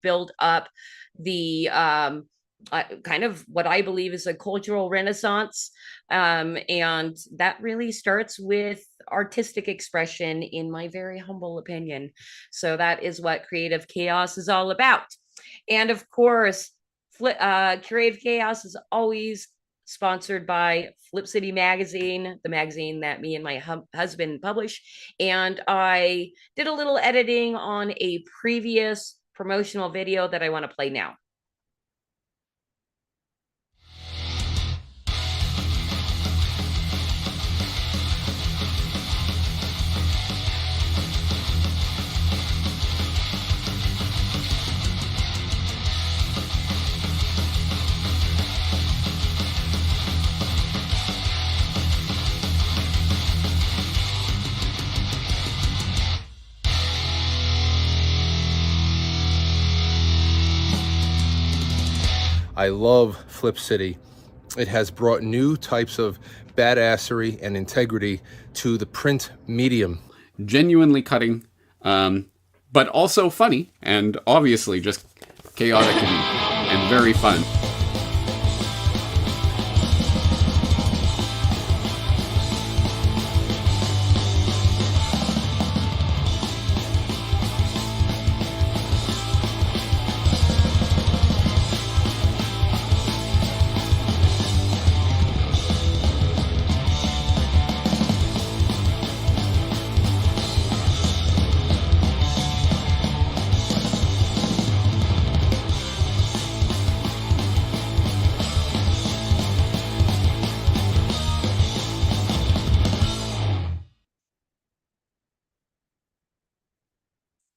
build up the kind of what I believe is a cultural renaissance. And that really starts with artistic expression, in my very humble opinion. So that is what Creative Chaos is all about. And of course, Creative Chaos is always sponsored by Flip City Magazine, the magazine that me and my husband publish. And I did a little editing on a previous promotional video that I want to play now. I love Flip City. It has brought new types of badassery and integrity to the print medium. Genuinely cutting, but also funny, and obviously just chaotic and very fun.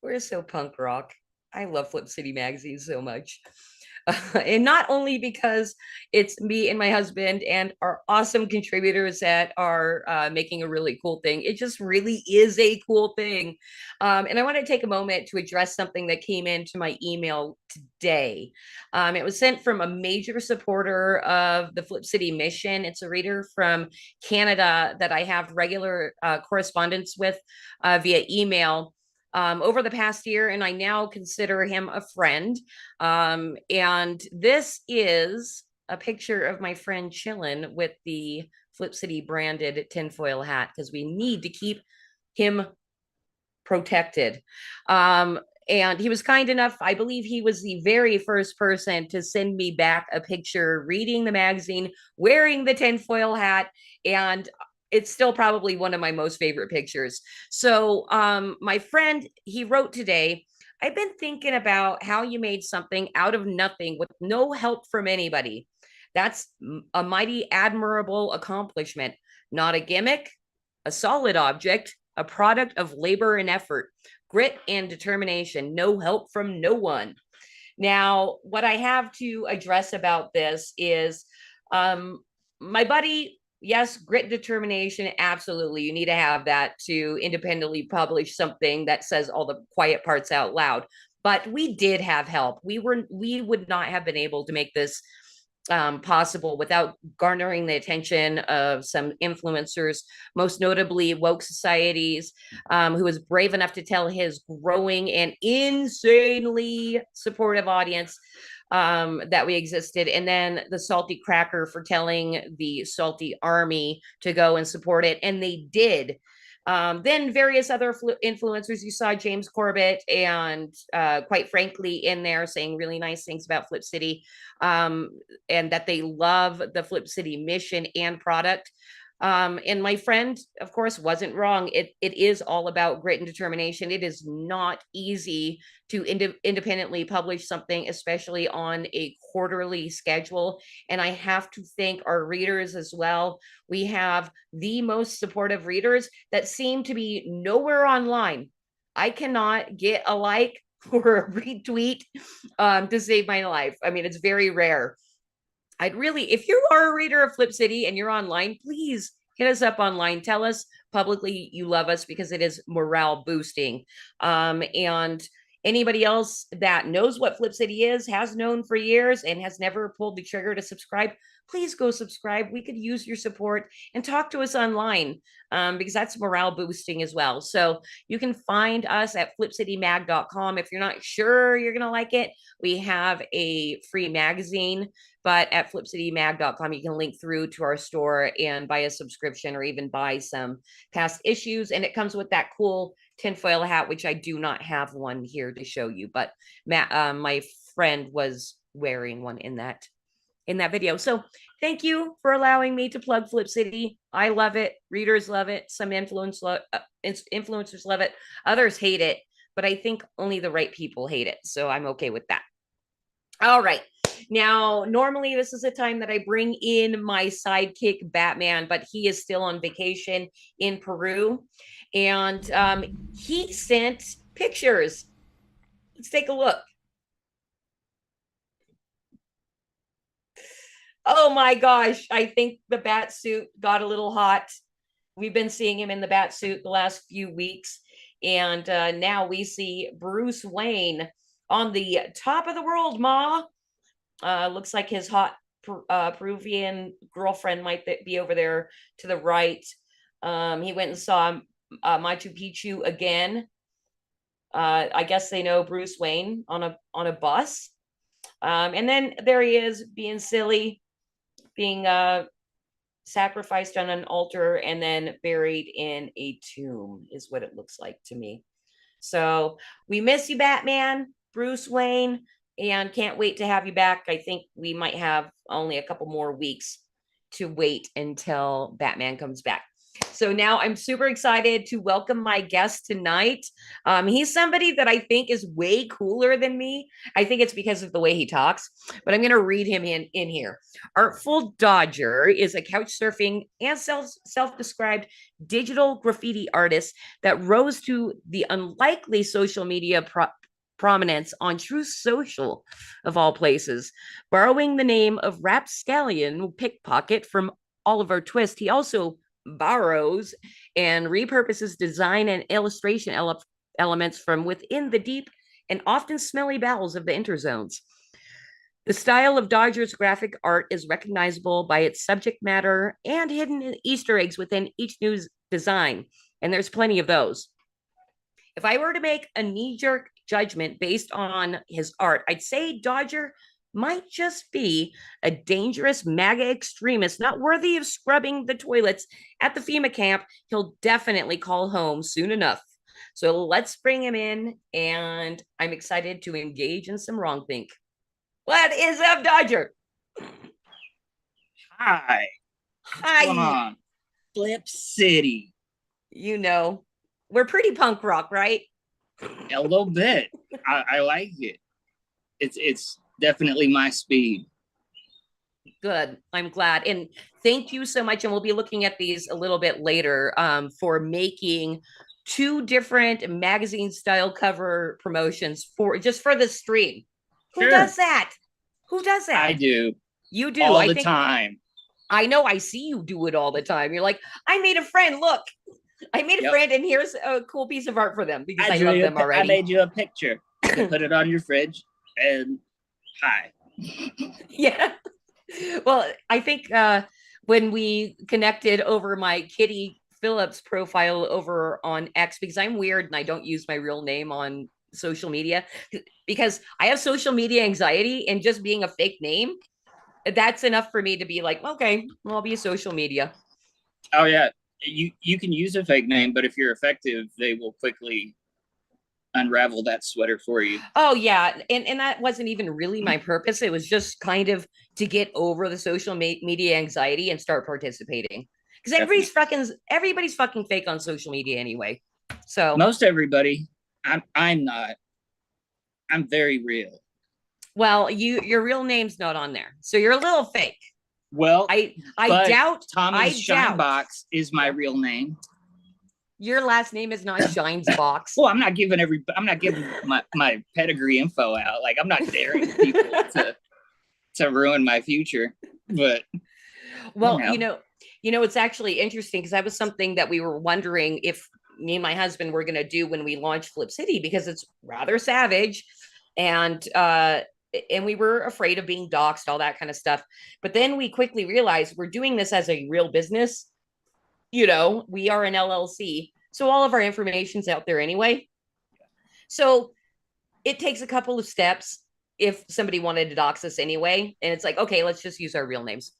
We're so punk rock. I love Flip City Magazine so much. And not only because it's me and my husband and our awesome contributors that are making a really cool thing. It just really is a cool thing. And I want to take a moment to address something that came into my email today. It was sent from a major supporter of the Flip City mission. It's a reader from Canada that I have regular correspondence with via email over the past year, and I now consider him a friend. And this is a picture of my friend chilling with the Flip City branded tinfoil hat, because we need to keep him protected. And he was kind enough, I believe he was the very first person to send me back a picture reading the magazine, wearing the tinfoil hat, and it's still probably one of my most favorite pictures. So my friend, he wrote today, I've been thinking about how you made something out of nothing with no help from anybody. That's a mighty admirable accomplishment. Not a gimmick, a solid object, a product of labor and effort, grit and determination, no help from no one. Now, what I have to address about this is my buddy, yes, grit, determination, absolutely. You need to have that to independently publish something that says all the quiet parts out loud. But we did have help. We would not have been able to make this possible without garnering the attention of some influencers, most notably Woke Societies, who was brave enough to tell his growing and insanely supportive audience that we existed, and then the Salty Cracker for telling the Salty Army to go and support it, and they did. Then various other influencers, you saw James Corbett and quite frankly in there saying really nice things about Flip City, and that they love the Flip City mission and product. And my friend, of course, wasn't wrong. It is all about grit and determination. It is not easy to independently publish something, especially on a quarterly schedule. And I have to thank our readers as well. We have the most supportive readers that seem to be nowhere online. I cannot get a like or a retweet to save my life. I mean, it's very rare. I'd really, if you are a reader of Flip City and you're online, please hit us up online. Tell us publicly you love us, because it is morale boosting. And Anybody else that knows what Flip City is, has known for years, and has never pulled the trigger to subscribe, please go subscribe. We could use your support, and talk to us online, because that's morale boosting as well. So you can find us at flipcitymag.com. If you're not sure you're going to like it, we have a free magazine, but at flipcitymag.com, you can link through to our store and buy a subscription, or even buy some past issues. And it comes with that cool tinfoil hat, which I do not have one here to show you, but my friend was wearing one in that video. So thank you for allowing me to plug Flip City. I love it. Readers love it. Some influencers love it. Others hate it, but I think only the right people hate it. So I'm okay with that. All right. Now, normally this is a time that I bring in my sidekick Batman, but he is still on vacation in Peru. And he sent pictures. Let's take a look. Oh my gosh, I think the bat suit got a little hot. We've been seeing him in the bat suit the last few weeks. And now we see Bruce Wayne on the top of the world, Ma. Looks like his hot Peruvian girlfriend might be over there to the right. He went and saw Machu Picchu again. I guess they know Bruce Wayne on a bus. And then there he is being silly, being sacrificed on an altar and then buried in a tomb is what it looks like to me. So we miss you, Batman, Bruce Wayne, and can't wait to have you back. I think we might have only a couple more weeks to wait until Batman comes back. So now I'm super excited to welcome my guest tonight. He's somebody that I think is way cooler than me. I think it's because of the way he talks, but I'm going to read him in here. Artful Dodger is a couch surfing and self-described digital graffiti artist that rose to the unlikely social media prominence on True Social, of all places. Borrowing the name of Rapscallion Pickpocket from Oliver Twist, he also borrows and repurposes design and illustration elements from within the deep and often smelly bowels of the interzones. The style of Dodger's graphic art is recognizable by its subject matter and hidden Easter eggs within each new design, and there's plenty of those. If I were to make a knee-jerk judgment based on his art, I'd say Dodger might just be a dangerous MAGA extremist not worthy of scrubbing the toilets at the FEMA camp he'll definitely call home soon enough. So let's bring him in, and I'm excited to engage in some wrongthink. What is up, Dodger? Hi. Hi. Come on. Flip City. You know, we're pretty punk rock, right? A little bit. I like it. It's definitely my speed. Good. I'm glad. And thank you so much. And we'll be looking at these a little bit later, for making 2 different magazine style cover promotions for the stream. Who Sure. does that? Who does that? I do. You do. All the time. I know. I see you do it all the time. You're like, I made a friend. Look, I made a friend, and here's a cool piece of art for them because I love them already. I made you a picture. You can put it on your fridge. And hi. Yeah. Well, I think when we connected over my Kitty Phillips profile over on X, because I'm weird and I don't use my real name on social media because I have social media anxiety, and just being a fake name, that's enough for me to be like, okay, well, I'll be a social media. Oh yeah. You can use a fake name, but if you're effective, they will quickly unravel that sweater for you. Oh yeah, and that wasn't even really my purpose. It was just kind of to get over the social media anxiety and start participating, because everybody's fucking fake on social media anyway. So most everybody. I'm not. I'm very real. Well, your real name's not on there, so you're a little fake. Well, I doubt Thomas Shinebox is my real name. Your last name is not Shines Box. Well, I'm not giving my pedigree info out. Like, I'm not daring people to ruin my future. But well, you know, it's actually interesting because that was something that we were wondering if me and my husband were going to do when we launched Flip City, because it's rather savage. And we were afraid of being doxxed, all that kind of stuff. But then we quickly realized we're doing this as a real business. We are an LLC. So all of our information's out there anyway. So it takes a couple of steps if somebody wanted to dox us anyway. And it's like, okay, let's just use our real names.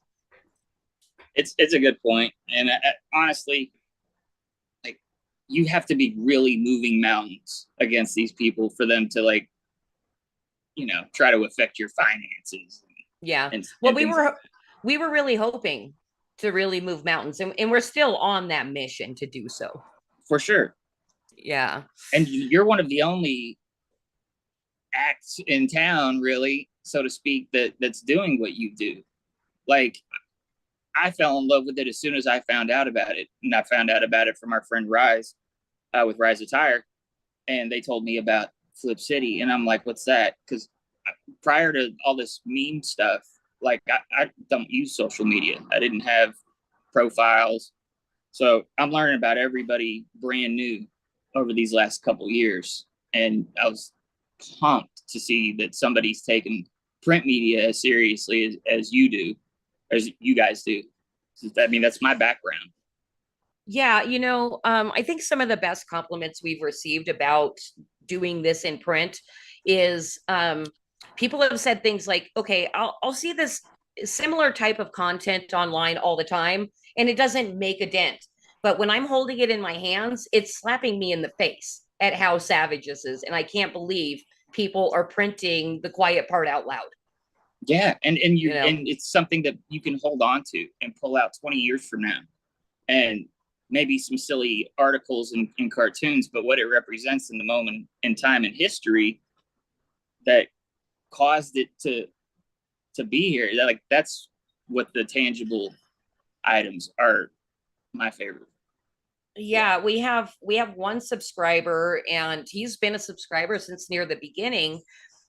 It's a good point. And honestly, like, you have to be really moving mountains against these people for them to, like, try to affect your finances. Yeah. Well, we were really hoping to really move mountains, and we're still on that mission to do so. For sure. Yeah. And you're one of the only acts in town, really, so to speak, that's doing what you do. Like, I fell in love with it as soon as I found out about it. And I found out about it from our friend Rise, with Rise Attire. And they told me about Flip City. And I'm like, what's that? Because prior to all this meme stuff, like, I don't use social media. I didn't have profiles. So I'm learning about everybody brand new over these last couple years. And I was pumped to see that somebody's taken print media as seriously as you do, as you guys do. I mean, that's my background. Yeah, I think some of the best compliments we've received about doing this in print is people have said things like, okay, I'll see this similar type of content online all the time, and it doesn't make a dent. But when I'm holding it in my hands, it's slapping me in the face at how savage this is. And I can't believe people are printing the quiet part out loud. Yeah, and it's something that you can hold on to and pull out 20 years from now. And maybe some silly articles and cartoons, but what it represents in the moment in time in history that caused it to be here. Like, that's what the tangible items are my favorite. Yeah, we have one subscriber, and he's been a subscriber since near the beginning.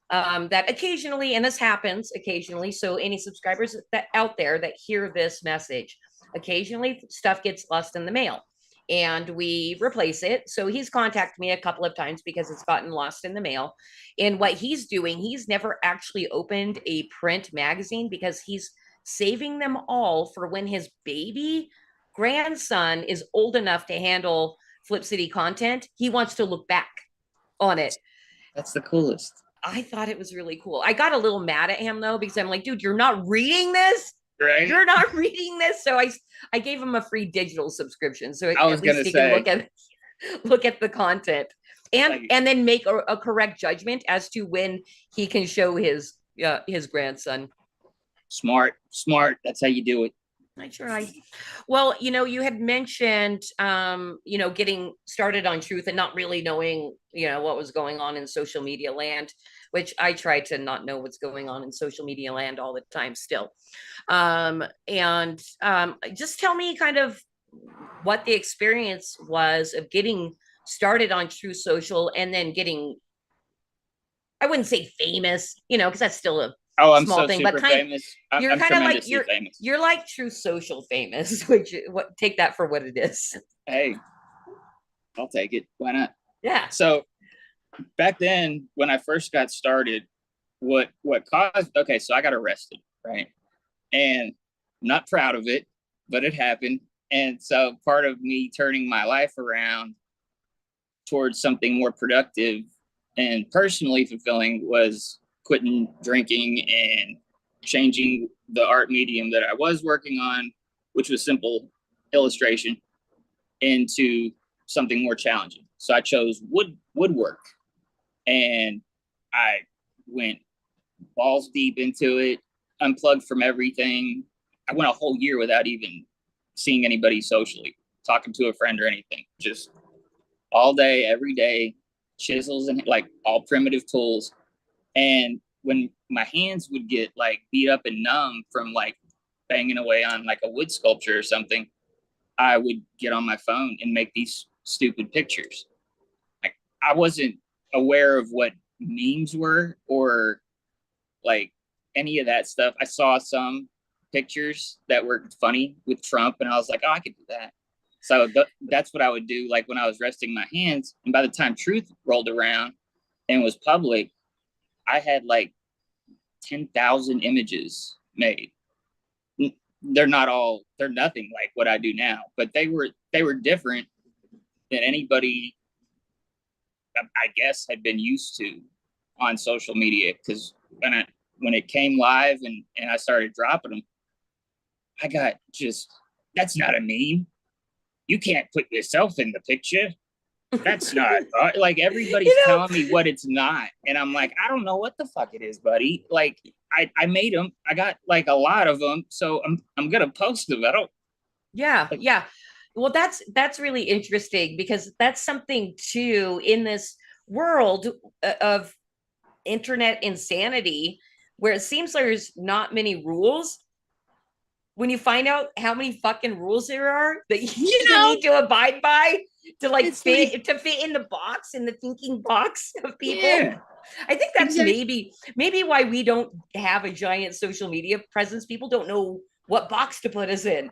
That occasionally, and this happens occasionally, so any subscribers that out there that hear this message, occasionally stuff gets lost in the mail and we replace it. So he's contacted me a couple of times because it's gotten lost in the mail. And what he's doing, he's never actually opened a print magazine because he's saving them all for when his baby grandson is old enough to handle Flip City content. He wants to look back on it. That's the coolest. I thought it was really cool. I got a little mad at him though, because I'm like, dude, you're not reading this. Right. You're not reading this. So I gave him a free digital subscription. So I was at least he can look at the content and then make a correct judgment as to when he can show his grandson. Smart. That's how you do it. I try. Well, you had mentioned, getting started on Truth and not really knowing, what was going on in social media land, which I try to not know what's going on in social media land all the time still. Just tell me kind of what the experience was of getting started on True Social and then getting, I wouldn't say famous, because that's still a I'm small so thing, super but famous. You're kind of like famous. You're like True Social famous, which take that for what it is. Hey, I'll take it. Why not? Yeah. So back then, when I first got started, what caused? Okay, so I got arrested, right? And I'm not proud of it, but it happened. And so part of me turning my life around towards something more productive and personally fulfilling was quitting drinking and changing the art medium that I was working on, which was simple illustration, into something more challenging. So I chose woodwork, and I went balls deep into it, unplugged from everything. I went a whole year without even seeing anybody socially, talking to a friend or anything. Just all day, every day, chisels and like all primitive tools. And when my hands would get like beat up and numb from like banging away on like a wood sculpture or something, I would get on my phone and make these stupid pictures. Like, I wasn't aware of what memes were or like any of that stuff. I saw some pictures that were funny with Trump and I was like, oh, I could do that. So that's what I would do. Like when I was resting my hands, and by the time truth rolled around and was public, I had like 10,000 images made. They're nothing like what I do now, but they were different than anybody, I guess, had been used to on social media. Because when it came live and I started dropping them, I got just, that's not a meme. You can't put yourself in the picture. That's not like everybody's telling me what it's not. And I'm like, I don't know what the fuck it is, buddy. Like I made them. I got like a lot of them. So I'm going to post them. I don't. Yeah. Yeah. Well, that's really interesting because that's something too in this world of internet insanity where it seems there's not many rules. When you find out how many fucking rules there are that you need to abide by to like fit in the box, in the thinking box of people. Yeah. I think that's maybe why we don't have a giant social media presence. People don't know what box to put us in.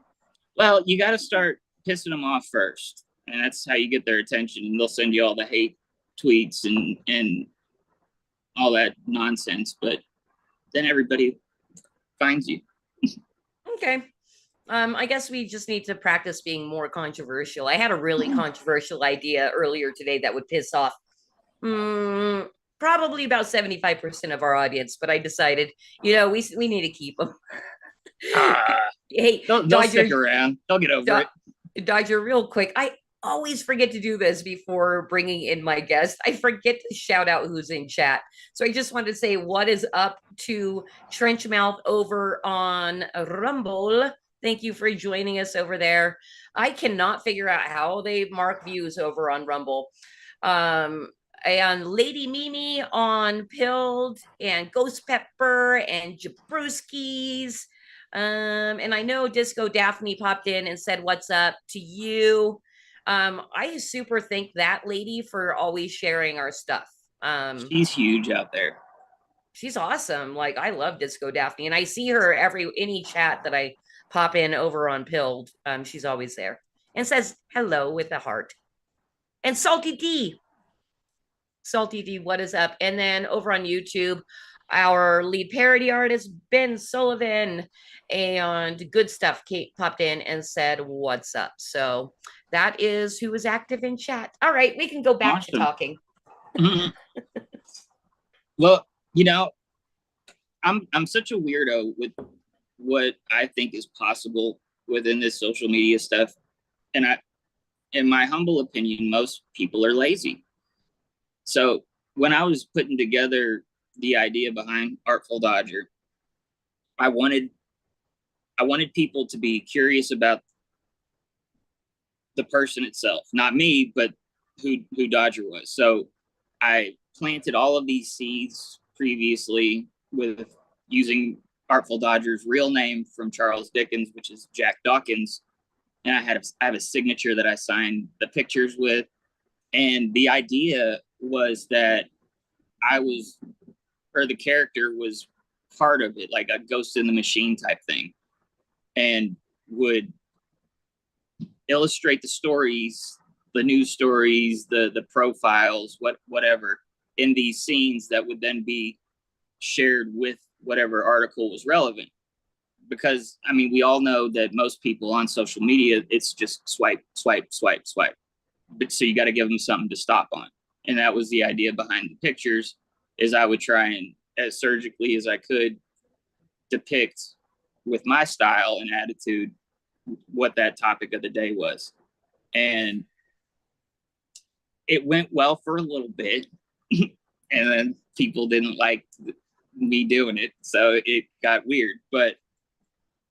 Well, you got to start pissing them off first, and that's how you get their attention. And they'll send you all the hate tweets and all that nonsense. But then everybody finds you. Okay. I guess we just need to practice being more controversial. I had a really controversial idea earlier today that would piss off probably about 75% of our audience, but I decided, we need to keep them. Hey, they'll stick around. They'll get over it. Dodger, real quick. I always forget to do this before bringing in my guest. I forget to shout out who's in chat. So I just wanted to say what is up to Trenchmouth over on Rumble. Thank you for joining us over there. I cannot figure out how they mark views over on Rumble. And Lady Mimi on Pilled and Ghost Pepper and Jabrewskis. And I know Disco Daphne popped in and said, what's up to you? I super thank that lady for always sharing our stuff. She's huge out there. She's awesome. Like I love Disco Daphne, and I see her any chat that I pop in over on Pilled. She's always there and says hello with a heart. And Salty D, what is up? And then over on YouTube, our lead parody artist Ben Sullivan and Good Stuff Kate popped in and said what's up. So that is who is active in chat. All right, we can go back to talking. Well, I'm such a weirdo with what I think is possible within this social media stuff. And in my humble opinion, most people are lazy. So when I was putting together the idea behind Artful Dodger, I wanted people to be curious about the person itself, not me, but who Dodger was. So I planted all of these seeds previously with using Artful Dodger's real name from Charles Dickens, which is Jack Dawkins. And I have a signature that I signed the pictures with. And the idea was that the character was part of it, like a Ghost in the Machine type thing, and would illustrate the stories, the news stories, the profiles, whatever in these scenes that would then be shared with whatever article was relevant. Because we all know that most people on social media, it's just swipe, swipe, swipe, swipe. But so you got to give them something to stop on. And that was the idea behind the pictures, is I would try and as surgically as I could depict with my style and attitude what that topic of the day was. And it went well for a little bit. And then people didn't like me doing it. So it got weird, but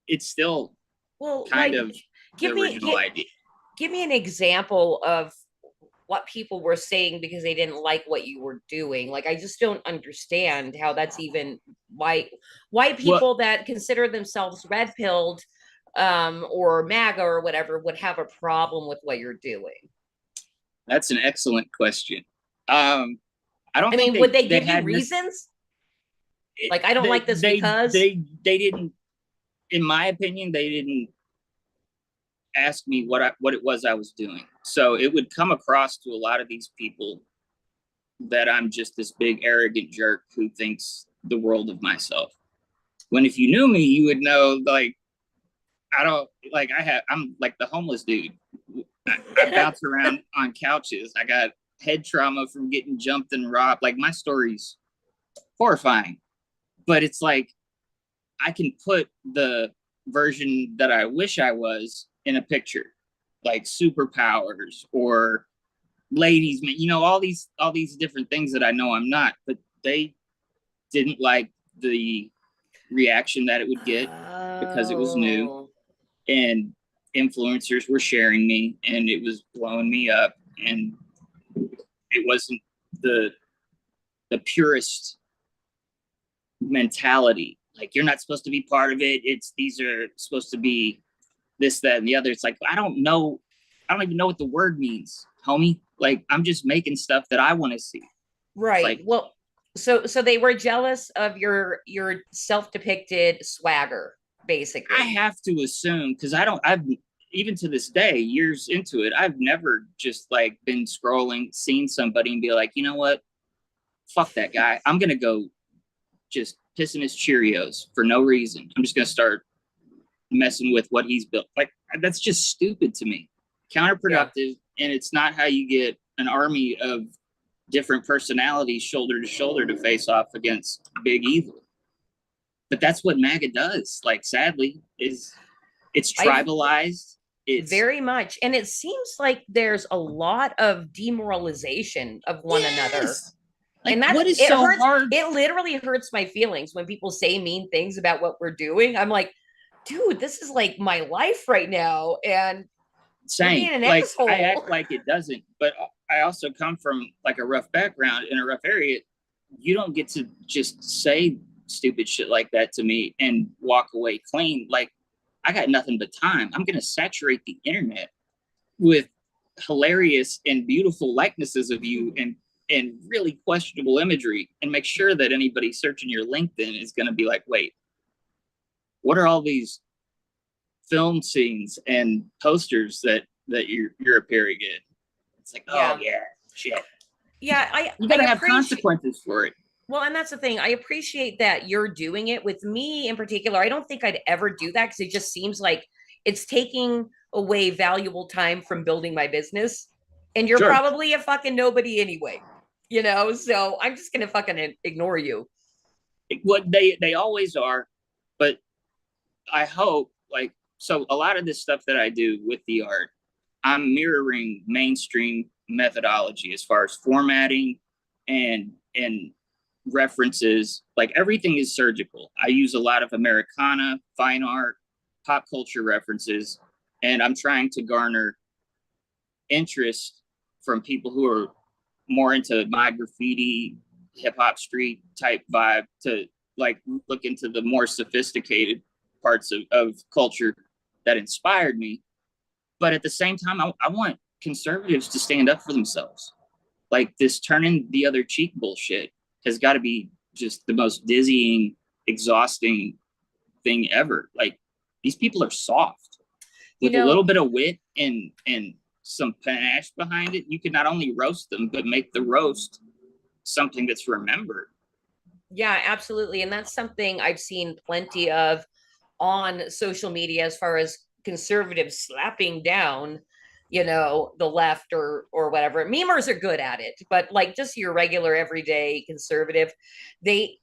it's still kind of the original idea. Give me an example of what people were saying because they didn't like what you were doing. Like, I just don't understand how that's even why people that consider themselves red pilled or MAGA or whatever would have a problem with what you're doing. That's an excellent question. I don't would they give you reasons? Like, I don't like this because they didn't, in my opinion, they didn't ask me what it was I was doing. So it would come across to a lot of these people that I'm just this big arrogant jerk who thinks the world of myself. When if you knew me, you would know, like, I don't like I'm like the homeless dude. I bounce around on couches. I got head trauma from getting jumped and robbed. Like, my story's horrifying, but it's like I can put the version that I wish I was in a picture, like superpowers or ladies man, all these different things that I know I'm not, but they didn't like the reaction that it would get because it was new, Oh. and influencers were sharing me and it was blowing me up, and it wasn't the purest mentality. Like, you're not supposed to be part of it. These are supposed to be this, that, and the other. It's like, I don't even know what the word means, homie. Like, I'm just making stuff that I want to see. Right. Like, well, so they were jealous of your self-depicted swagger, basically. I have to assume, because I've even to this day, years into it, I've never just like been scrolling, seen somebody and be like, you know what? Fuck that guy. I'm going to go just pissing his Cheerios for no reason. I'm just going to start messing with what he's built. Like, that's just stupid to me. Counterproductive. Yeah. And it's not how you get an army of different personalities shoulder to shoulder to face off against big evil. But that's what MAGA does. Like, sadly, it's tribalized. It's very much. And it seems like there's a lot of demoralization of one another. Like, and that's what is so hard? It literally hurts my feelings when people say mean things about what we're doing. I'm like, dude, this is like my life right now. And same. Like, asshole. I act like it doesn't, but I also come from like a rough background in a rough area. You don't get to just say stupid shit like that to me and walk away clean. Like, I got nothing but time. I'm going to saturate the internet with hilarious and beautiful likenesses of you and really questionable imagery, and make sure that anybody searching your LinkedIn is going to be like, wait, what are all these film scenes and posters that you're appearing in? It's like, oh yeah, shit. Yeah, you gotta have consequences for it. Well, and that's the thing. I appreciate that you're doing it. With me in particular, I don't think I'd ever do that because it just seems like it's taking away valuable time from building my business. And you're probably a fucking nobody anyway, so I'm just gonna fucking ignore you. What they always are, but I hope, like, so a lot of this stuff that I do with the art, I'm mirroring mainstream methodology as far as formatting and references. Like, everything is surgical. I use a lot of Americana, fine art, pop culture references, and I'm trying to garner interest from people who are more into my graffiti, hip hop street type vibe to like look into the more sophisticated parts of culture that inspired me. But at the same time, I want conservatives to stand up for themselves. Like, this turning the other cheek bullshit has got to be just the most dizzying, exhausting thing ever. Like, these people are soft. With a little bit of wit and some panache behind it, you can not only roast them, but make the roast something that's remembered. Yeah, absolutely. And that's something I've seen plenty of on social media, as far as conservatives slapping down, the left or whatever. Memers are good at it, but like just your regular everyday conservative, they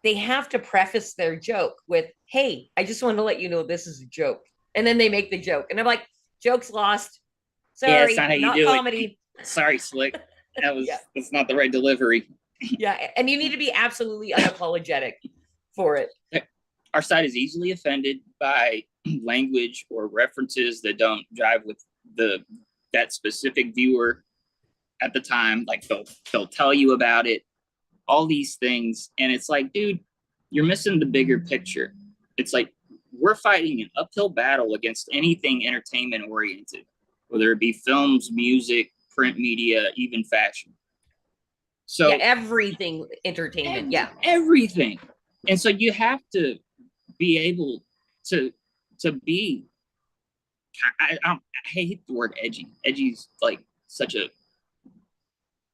have to preface their joke with, hey, I just want to let you know this is a joke. And then they make the joke. And I'm like, joke's lost. Sorry, yeah, not comedy. Sorry, Slick. That's not the right delivery. Yeah, and you need to be absolutely unapologetic for it. Our side is easily offended by language or references that don't jive with that specific viewer at the time. Like, they'll tell you about it, all these things, and it's like, dude, you're missing the bigger picture. It's like, we're fighting an uphill battle against anything entertainment oriented, whether it be films, music, print media, even fashion. So everything entertainment, everything. And so you have to be able to be I hate the word edgy. Edgy's like such a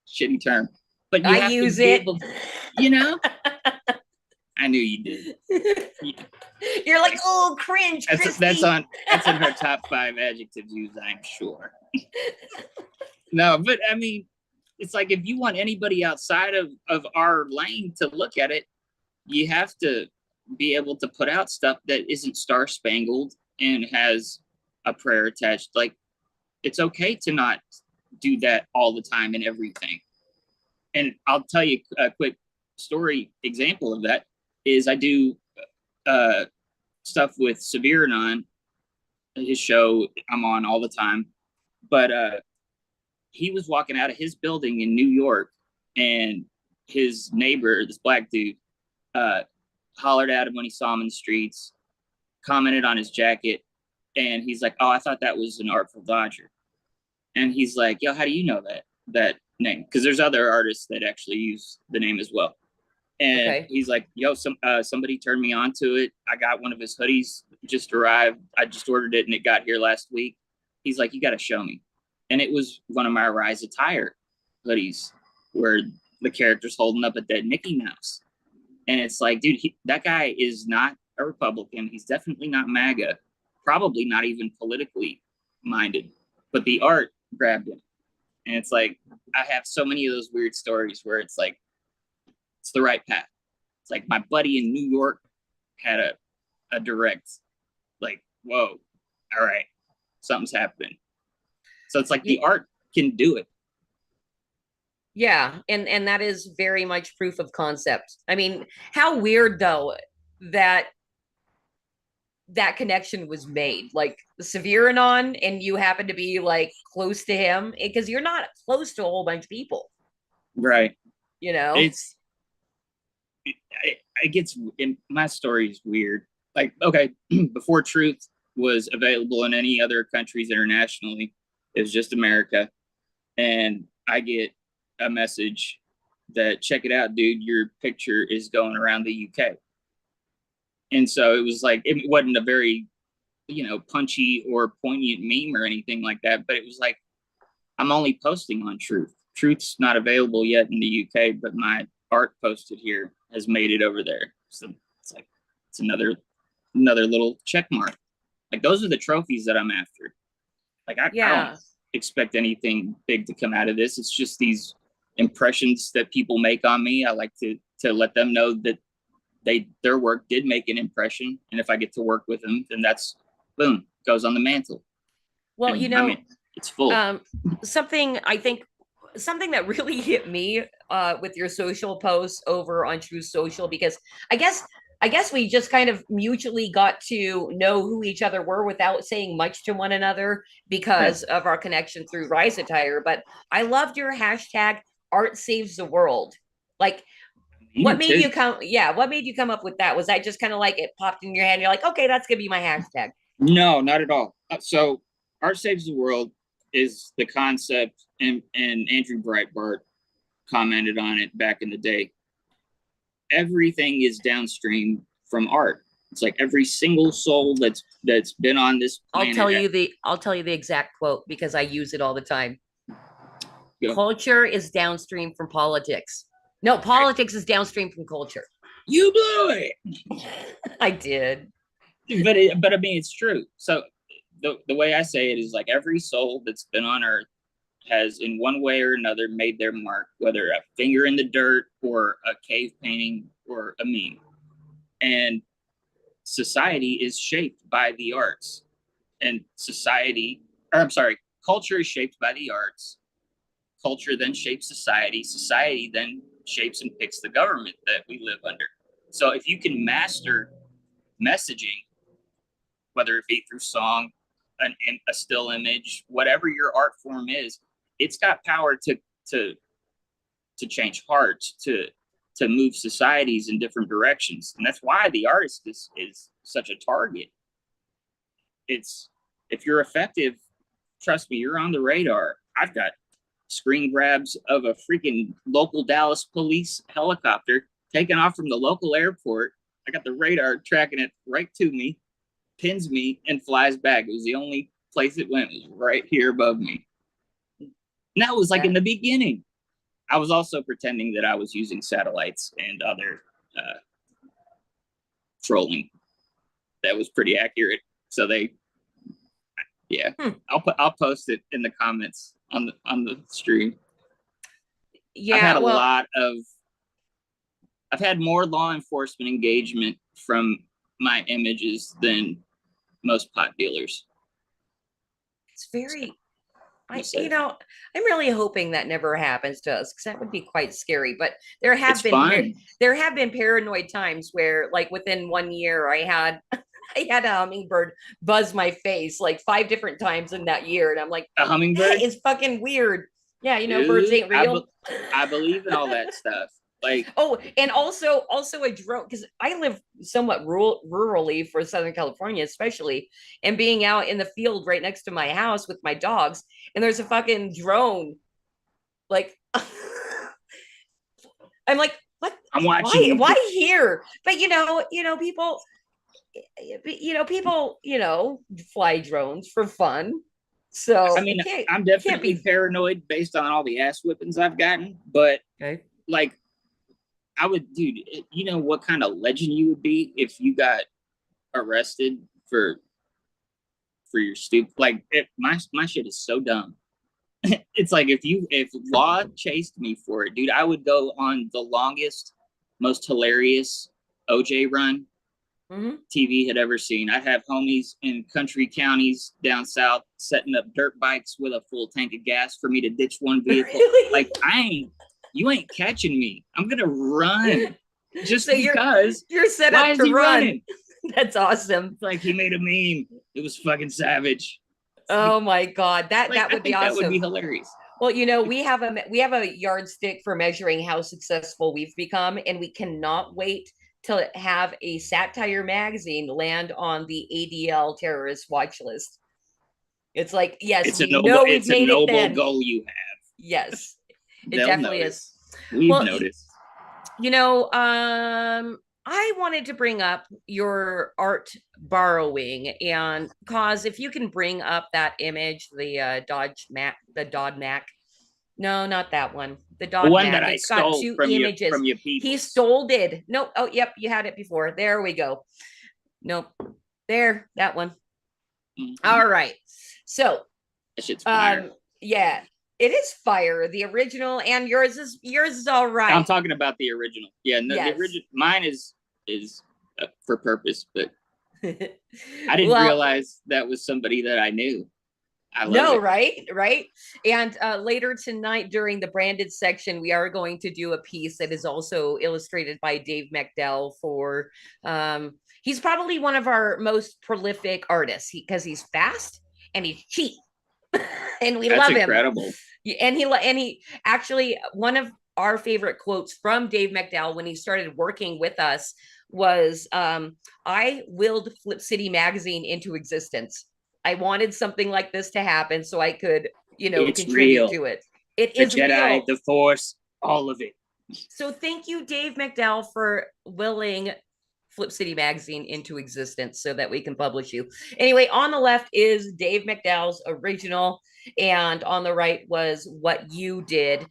shitty term, but you I have to use be it. able to, you know. I knew you did. You're like, oh, cringe, That's Christy. that's in her top 5 adjectives used, I'm sure. No, but I mean, it's like if you want anybody outside of our lane to look at it, you have to be able to put out stuff that isn't star spangled and has a prayer attached. Like, it's okay to not do that all the time in everything. And I'll tell you a quick story example of that is I do uh, stuff with Severanon, his show I'm on all the time. But he was walking out of his building in New York, and his neighbor, this black dude, hollered at him when he saw him in the streets, commented on his jacket, and he's like, "Oh, I thought that was an Artful Dodger." And he's like, "Yo, how do you know that name?" Because there's other artists that actually use the name as well. And Okay. he's like, "Yo, somebody turned me on to it. I got one of his hoodies just arrived. I just ordered it and it got here last week." He's like, "You got to show me." And it was one of my Rise Attire hoodies where the character's holding up a dead Mickey Mouse. And it's like, dude, that guy is not a Republican. He's definitely not MAGA, probably not even politically minded, but the art grabbed him. And it's like, I have so many of those weird stories where it's like, it's the right path. It's like my buddy in New York had a direct, like, whoa, all right, something's happening. So it's like the art can do it. Yeah, and that is very much proof of concept. I mean, how weird though that that connection was made. Like Severanon, and you happen to be like close to him because you're not close to a whole bunch of people. Right. You know, It's it gets in my story is weird. Like, okay, before Truth was available in any other countries internationally, it was just America. And I get a message that, check it out, dude, your picture is going around the UK. And so it was like, it wasn't a very, punchy or poignant meme or anything like that, but it was like, I'm only posting on Truth. Truth's not available yet in the UK, but my art posted here has made it over there. So it's like, it's another little check mark. Like, those are the trophies that I'm after. Like, I don't expect anything big to come out of this. It's just these impressions that people make on me. I like to let them know that their work did make an impression, and if I get to work with them, then that's boom, goes on the mantle. well, And, I mean, it's full. something that really hit me with your social posts over on True Social, because I guess we just kind of mutually got to know who each other were without saying much to one another because of our connection through Rise Attire. But I loved your hashtag Art Saves the World. Like, what made you come up with that? Was that just kind of like it popped in your head and you're like, okay, that's gonna be my hashtag? No, not at all. So Art Saves the World is the concept, and Andrew Breitbart commented on it back in the day. Everything is downstream from art. It's like every single soul that's been on this planet. I'll tell you the exact quote because I use it all the time. Go. Culture is downstream from politics. No, politics is downstream from culture. You blew it. I did. But I mean, it's true. So the way I say it is like every soul that's been on Earth has, in one way or another, made their mark, whether a finger in the dirt or a cave painting or a meme. And society is shaped by the arts. And culture is shaped by the arts. Culture then shapes society. Society then shapes and picks the government that we live under. So if you can master messaging, whether it be through song, a still image, whatever your art form is, it's got power to change hearts, to move societies in different directions. And that's why the artist is such a target. It's, if you're effective, trust me, you're on the radar. I've got screen grabs of a freaking local Dallas police helicopter taking off from the local airport. I got the radar tracking it right to me, pins me, and flies back. It was the only place it went was right here above me. And that was like in the beginning. I was also pretending that I was using satellites and other trolling. That was pretty accurate. So I'll post it in the comments on the stream. Yeah, I've had more law enforcement engagement from my images than most pot dealers. it's very, I'm really hoping that never happens to us, because that would be quite scary. But there have been paranoid times where, like, within 1 year, I had a hummingbird buzz my face like 5 different times in that year, and I'm like, a hummingbird? Hey, it's fucking weird. Yeah, birds ain't real. I believe in all that stuff. Like, and also a drone, because I live somewhat rurally for Southern California, especially, and being out in the field right next to my house with my dogs, and there's a fucking drone. Like, I'm like, what? I'm watching. Why here? But people fly drones for fun. So I mean, I'm definitely paranoid based on all the ass whippings I've gotten, but like, I would, dude, you know what kind of legend you would be if you got arrested for your stupid, like, my shit is so dumb. It's like, if law chased me for it, dude, I would go on the longest, most hilarious OJ run TV had ever seen. I'd have homies in country counties down south setting up dirt bikes with a full tank of gas for me to ditch one vehicle. Really? Like, you ain't catching me. I'm gonna run just so because you're set up to run. Running? That's awesome. Like, he made a meme. It was fucking savage. Oh my God, that would be awesome. That would be hilarious. Well, we have a yardstick for measuring how successful we've become, and we cannot wait to have a satire magazine land on the ADL terrorist watch list. It's like, yes, it's a noble goal you have. Yes, it definitely is. We've noticed. I wanted to bring up your art borrowing, and cause if you can bring up that image, the Dodd Mac. No, not that one. The Dodd one Mac. that I stole from images. From your people. He stole it. No. Oh, yep. You had it before. There we go. Nope. There. That one. All right. So, that shit's fire. Yeah, it is fire. The original, and yours is all right. I'm talking about the original. Yeah, no, yes. The original. Mine is for purpose, but I didn't realize that was somebody that I knew. I love it. Right. And later tonight during the branded section, we are going to do a piece that is also illustrated by Dave McDowell for, he's probably one of our most prolific artists because he's fast and he's cheap. And we love him. That's incredible. And he actually, one of our favorite quotes from Dave McDowell when he started working with us was, I willed Flip City Magazine into existence. I wanted something like this to happen so I could, contribute to it. It is the Jedi, real. The Force, all of it. So thank you, Dave McDowell, for willing Flip City Magazine into existence so that we can publish you. Anyway, on the left is Dave McDowell's original, and on the right was what you did.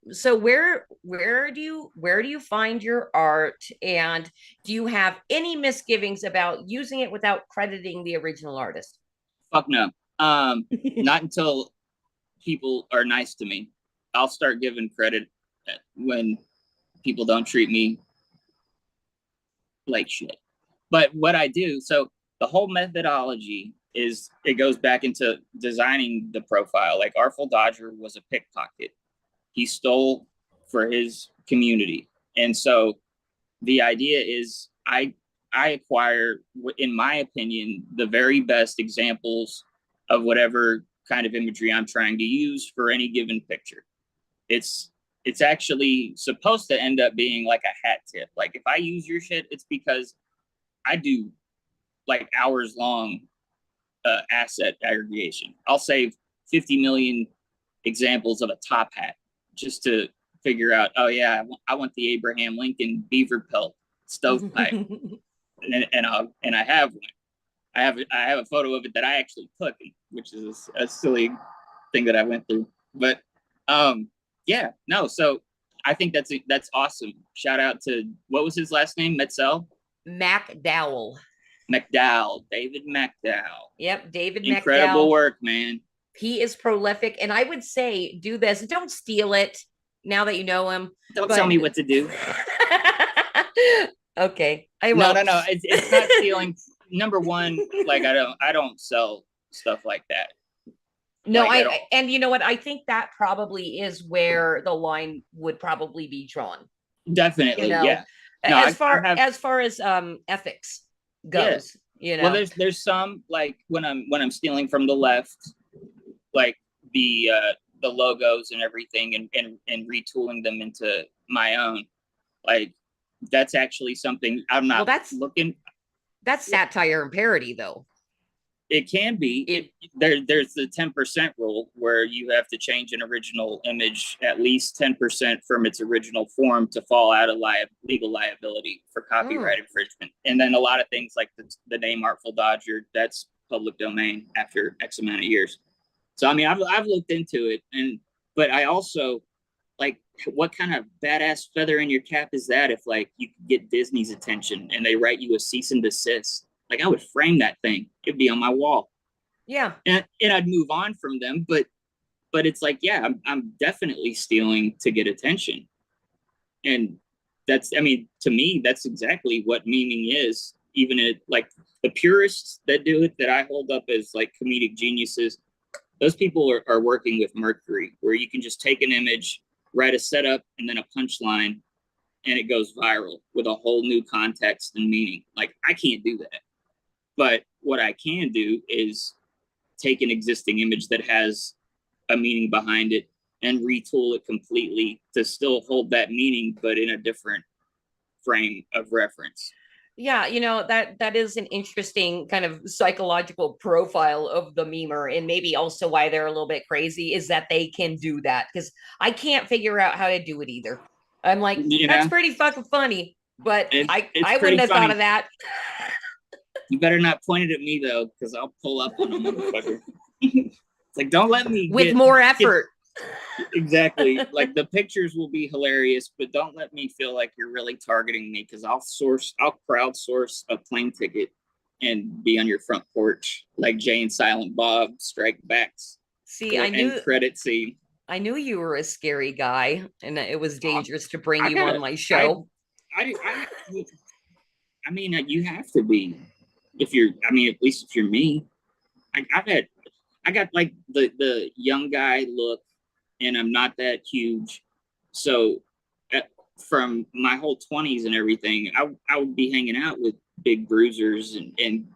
So where do you find your art, and do you have any misgivings about using it without crediting the original artist? Fuck no. Not until people are nice to me. I'll start giving credit when people don't treat me like shit. But what I do, so the whole methodology is, it goes back into designing the profile. Like, Artful Dodger was a pickpocket. He stole for his community. And so the idea is I acquire, in my opinion, the very best examples of whatever kind of imagery I'm trying to use for any given picture. It's actually supposed to end up being like a hat tip. Like, if I use your shit, it's because I do like hours long asset aggregation. I'll save 50 million examples of a top hat just to figure out, oh yeah, I want the Abraham Lincoln beaver pelt stovepipe. and I have one. I have a photo of it that I actually took, which is a silly thing that I went through. But yeah, no. So I think that's awesome. Shout out to, what was his last name? Metzel? McDowell. McDowell, David McDowell. Yep, David Incredible McDowell. work, man. He is prolific, and I would say do this. Don't steal it now that you know him. Don't tell me what to do. Okay, I will. No. It's not stealing. Number one, like I don't sell stuff like that. No, Like, and you know what? I think that probably is where the line would probably be drawn. Definitely, You know, yeah. No, as far as ethics goes, you know. Well, there's some, like when I'm stealing from the left, like the logos and everything, and retooling them into my own. Like that's actually something I'm not looking. That's satire and parody, though. It can be. There's the 10% rule where you have to change an original image at least 10% from its original form to fall out of legal liability for copyright infringement. And then a lot of things like the name Artful Dodger, that's public domain after X amount of years. So I mean, I've looked into it, but I also, like, what kind of badass feather in your cap is that if, like, you could get Disney's attention and they write you a cease and desist? Like, I would frame that thing. It'd be on my wall. Yeah. And I'd move on from them. But it's like, yeah, I'm definitely stealing to get attention. And that's, I mean, to me, that's exactly what memeing is. Even like the purists that do it, that I hold up as like comedic geniuses, those people are working with Mercury, where you can just take an image, write a setup, and then a punchline, and it goes viral with a whole new context and meaning. Like, I can't do that. But what I can do is take an existing image that has a meaning behind it and retool it completely to still hold that meaning, but in a different frame of reference. Yeah, you know, that is an interesting kind of psychological profile of the memer, and maybe also why they're a little bit crazy is that they can do that, because I can't figure out how to do it either. I'm like, that's pretty fucking funny, but I wouldn't have thought of that. You better not point it at me, though, because I'll pull up on a motherfucker. It's like, don't let me with more effort. Exactly. Like, the pictures will be hilarious, but don't let me feel like you're really targeting me, because I'll crowdsource a plane ticket and be on your front porch like Jay and Silent Bob Strike Backs. See, I knew credit scene. I knew you were a scary guy, and it was dangerous to bring you on my show. I mean, you have to be. If you're, I mean, at least if you're me. I got like the young guy look, and I'm not that huge. So from my whole 20s and everything, I would be hanging out with big bruisers and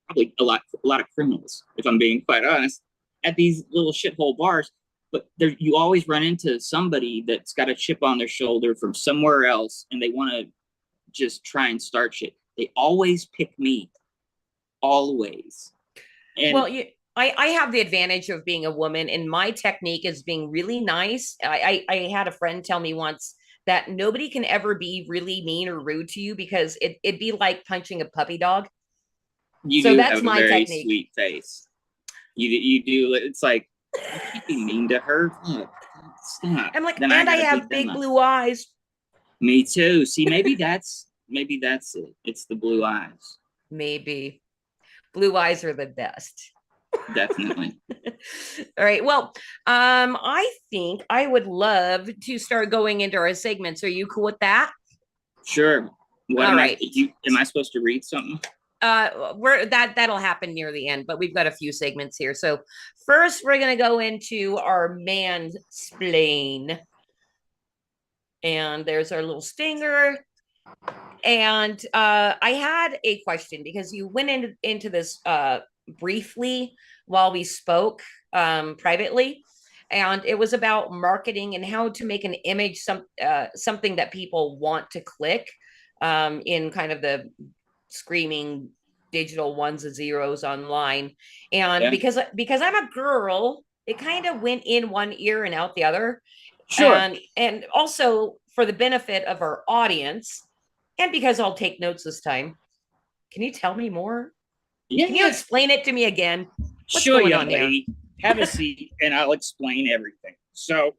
probably a lot of criminals, if I'm being quite honest, at these little shithole bars. But you always run into somebody that's got a chip on their shoulder from somewhere else, and they want to just try and start shit. They always pick me. Always. And well, I have the advantage of being a woman, and my technique is being really nice. I had a friend tell me once that nobody can ever be really mean or rude to you, because it'd be like punching a puppy dog. So that's my technique. Sweet face. You do. It's like, I can't be mean to her. Look, stop. I'm like, and I have big blue eyes. Me too. See, maybe that's it. It's the blue eyes. Maybe. Blue eyes are the best. Definitely. All right. Well, I think I would love to start going into our segments. Are you cool with that? Sure. All right. Am I supposed to read something? That'll happen near the end, but we've got a few segments here. So first, we're gonna go into our mansplain, and there's our little stinger. And I had a question, because you went into this briefly while we spoke privately, and it was about marketing and how to make an image something that people want to click in kind of the screaming digital ones and zeros online. And because I'm a girl, it kind of went in one ear and out the other. Sure. And also for the benefit of our audience, and because I'll take notes this time, Can you tell me more? Yeah, Can you explain it to me again? What's sure, going young on here? lady. Have a seat, and I'll explain everything. So,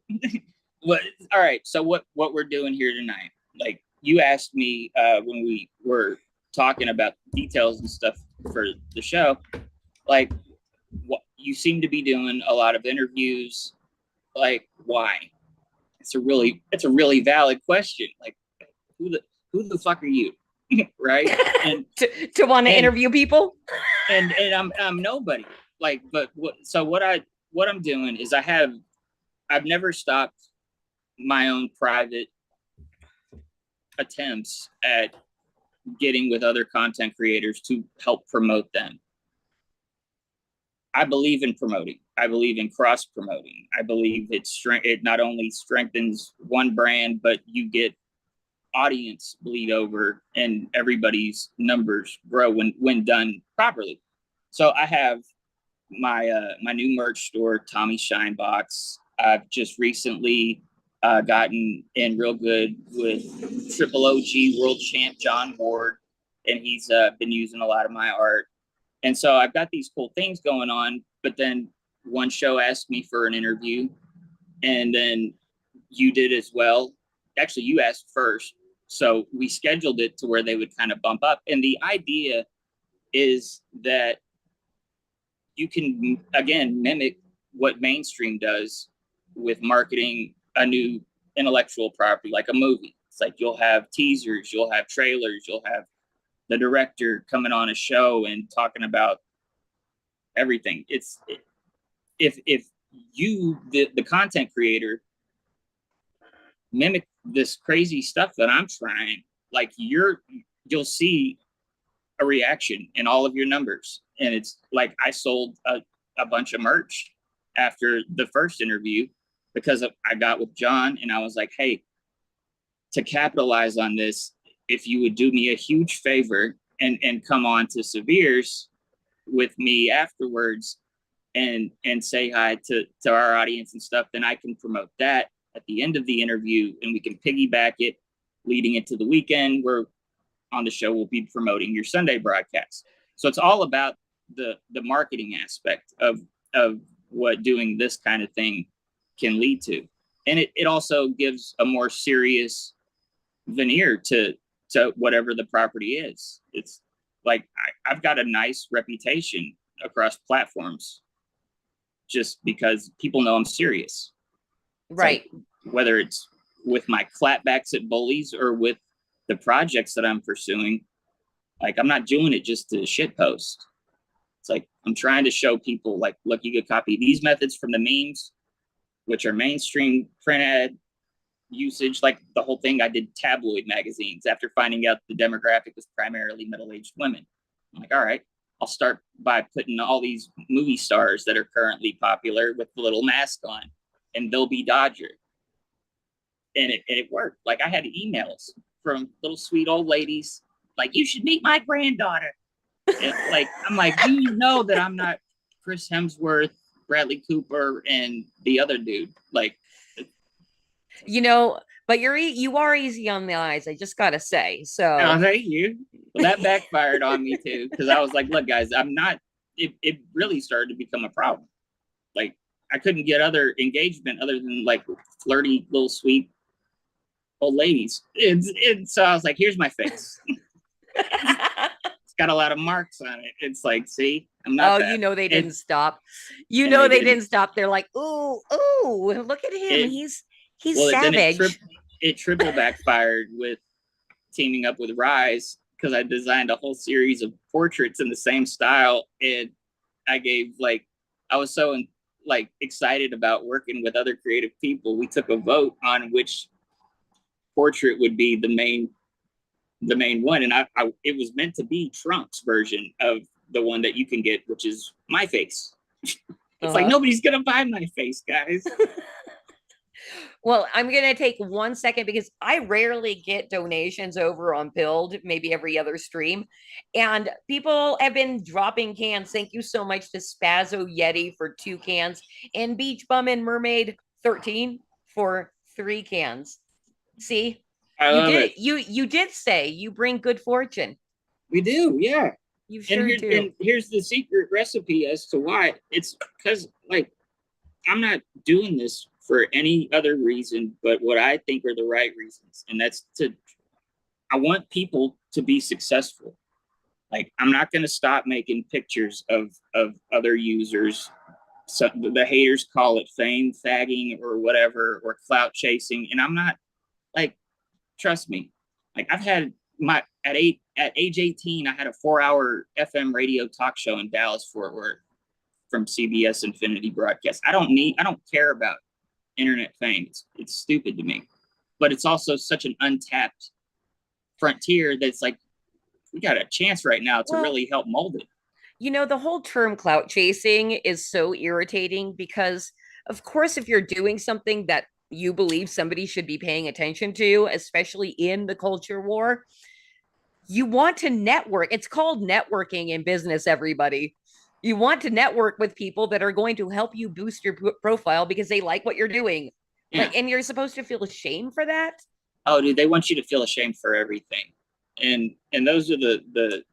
what? All right. So, what we're doing here tonight? Like you asked me when we were talking about details and stuff for the show. Like, what you seem to be doing a lot of interviews. Like, why? It's a really valid question. Like, who the fuck are you? Right? And to want to and interview people? and I'm nobody. Like, but what I'm doing is I've never stopped my own private attempts at getting with other content creators to help promote them. I believe in promoting. I believe in cross promoting. I believe it not only strengthens one brand, but you get audience bleed over and everybody's numbers grow when done properly. So I have my new merch store, Tommy Shine Box. I've just recently gotten in real good with Triple OG World Champ John Ward, and he's been using a lot of my art. And so I've got these cool things going on. But then one show asked me for an interview, and then you did as well. Actually, you asked first. So we scheduled it to where they would kind of bump up. And the idea is that you can, again, mimic what mainstream does with marketing a new intellectual property, like a movie. It's like you'll have teasers, you'll have trailers, you'll have the director coming on a show and talking about everything. If you, the content creator, mimic this crazy stuff that I'm trying, like you'll see a reaction in all of your numbers. And it's like I sold a bunch of merch after the first interview because I got with John and I was like, hey, to capitalize on this, if you would do me a huge favor and come on to Severe's with me afterwards and say hi to our audience and stuff, then I can promote that at the end of the interview and we can piggyback it leading into the weekend where on the show we'll be promoting your Sunday broadcast. So it's all about the marketing aspect of what doing this kind of thing can lead to. And it also gives a more serious veneer to whatever the property is. It's like I've got a nice reputation across platforms just because people know I'm serious. Right. Like, whether it's with my clapbacks at bullies or with the projects that I'm pursuing, like I'm not doing it just to shit post. It's like I'm trying to show people, like, look, you could copy these methods from the memes, which are mainstream print ad usage. Like the whole thing, I did tabloid magazines after finding out the demographic was primarily middle-aged women. I'm like, all right, I'll start by putting all these movie stars that are currently popular with the little mask on, and they'll be Dodger. And it worked. Like I had emails from little sweet old ladies, like, you should meet my granddaughter. And like, I'm like, do you know that I'm not Chris Hemsworth, Bradley Cooper, and the other dude? Like, you know, but you are easy on the eyes, I just gotta say. So oh, thank you. Well, that backfired on me too, because I was like, look, guys, I'm not. It really started to become a problem. Like I couldn't get other engagement other than like flirty little sweet old ladies. So I was like, here's my face. It's got a lot of marks on it. It's like, see, I'm not. Oh, you know they didn't stop. You and know they they didn't stop. They're like, ooh, look at him. He's well, savage. It triple backfired with teaming up with Rise because I designed a whole series of portraits in the same style, and I gave I was so excited about working with other creative people. We took a vote on which portrait would be the main one, and I it was meant to be Trump's version of the one that you can get, which is my face. It's like nobody's gonna buy my face, guys. Well, I'm going to take 1 second because I rarely get donations over on Pilled, maybe every other stream. And people have been dropping cans. Thank you so much to Spazzo Yeti for 2 cans and Beach Bum and Mermaid 13 for 3 cans. See, I love it. You did say you bring good fortune. We do, yeah. You sure do. And here's the secret recipe as to why. It's because, like, I'm not doing this for any other reason but what I think are the right reasons. And that's I want people to be successful. Like, I'm not going to stop making pictures of other users. So the haters call it fame fagging or whatever, or clout chasing. And I'm not, like, trust me, like, I've had at age 18, I had a 4-hour FM radio talk show in Dallas, Fort Worth, from CBS Infinity Broadcast. I don't care about internet fame. It's stupid to me, but it's also such an untapped frontier that's like, we got a chance right now to really help mold it. You know, the whole term clout chasing is so irritating because, of course, if you're doing something that you believe somebody should be paying attention to, especially in the culture war, you want to network. It's called networking in business, everybody. You want to network with people that are going to help you boost your profile because they like what you're doing. Yeah. Like, and you're supposed to feel ashamed for that. Oh, dude, they want you to feel ashamed for everything. And those are the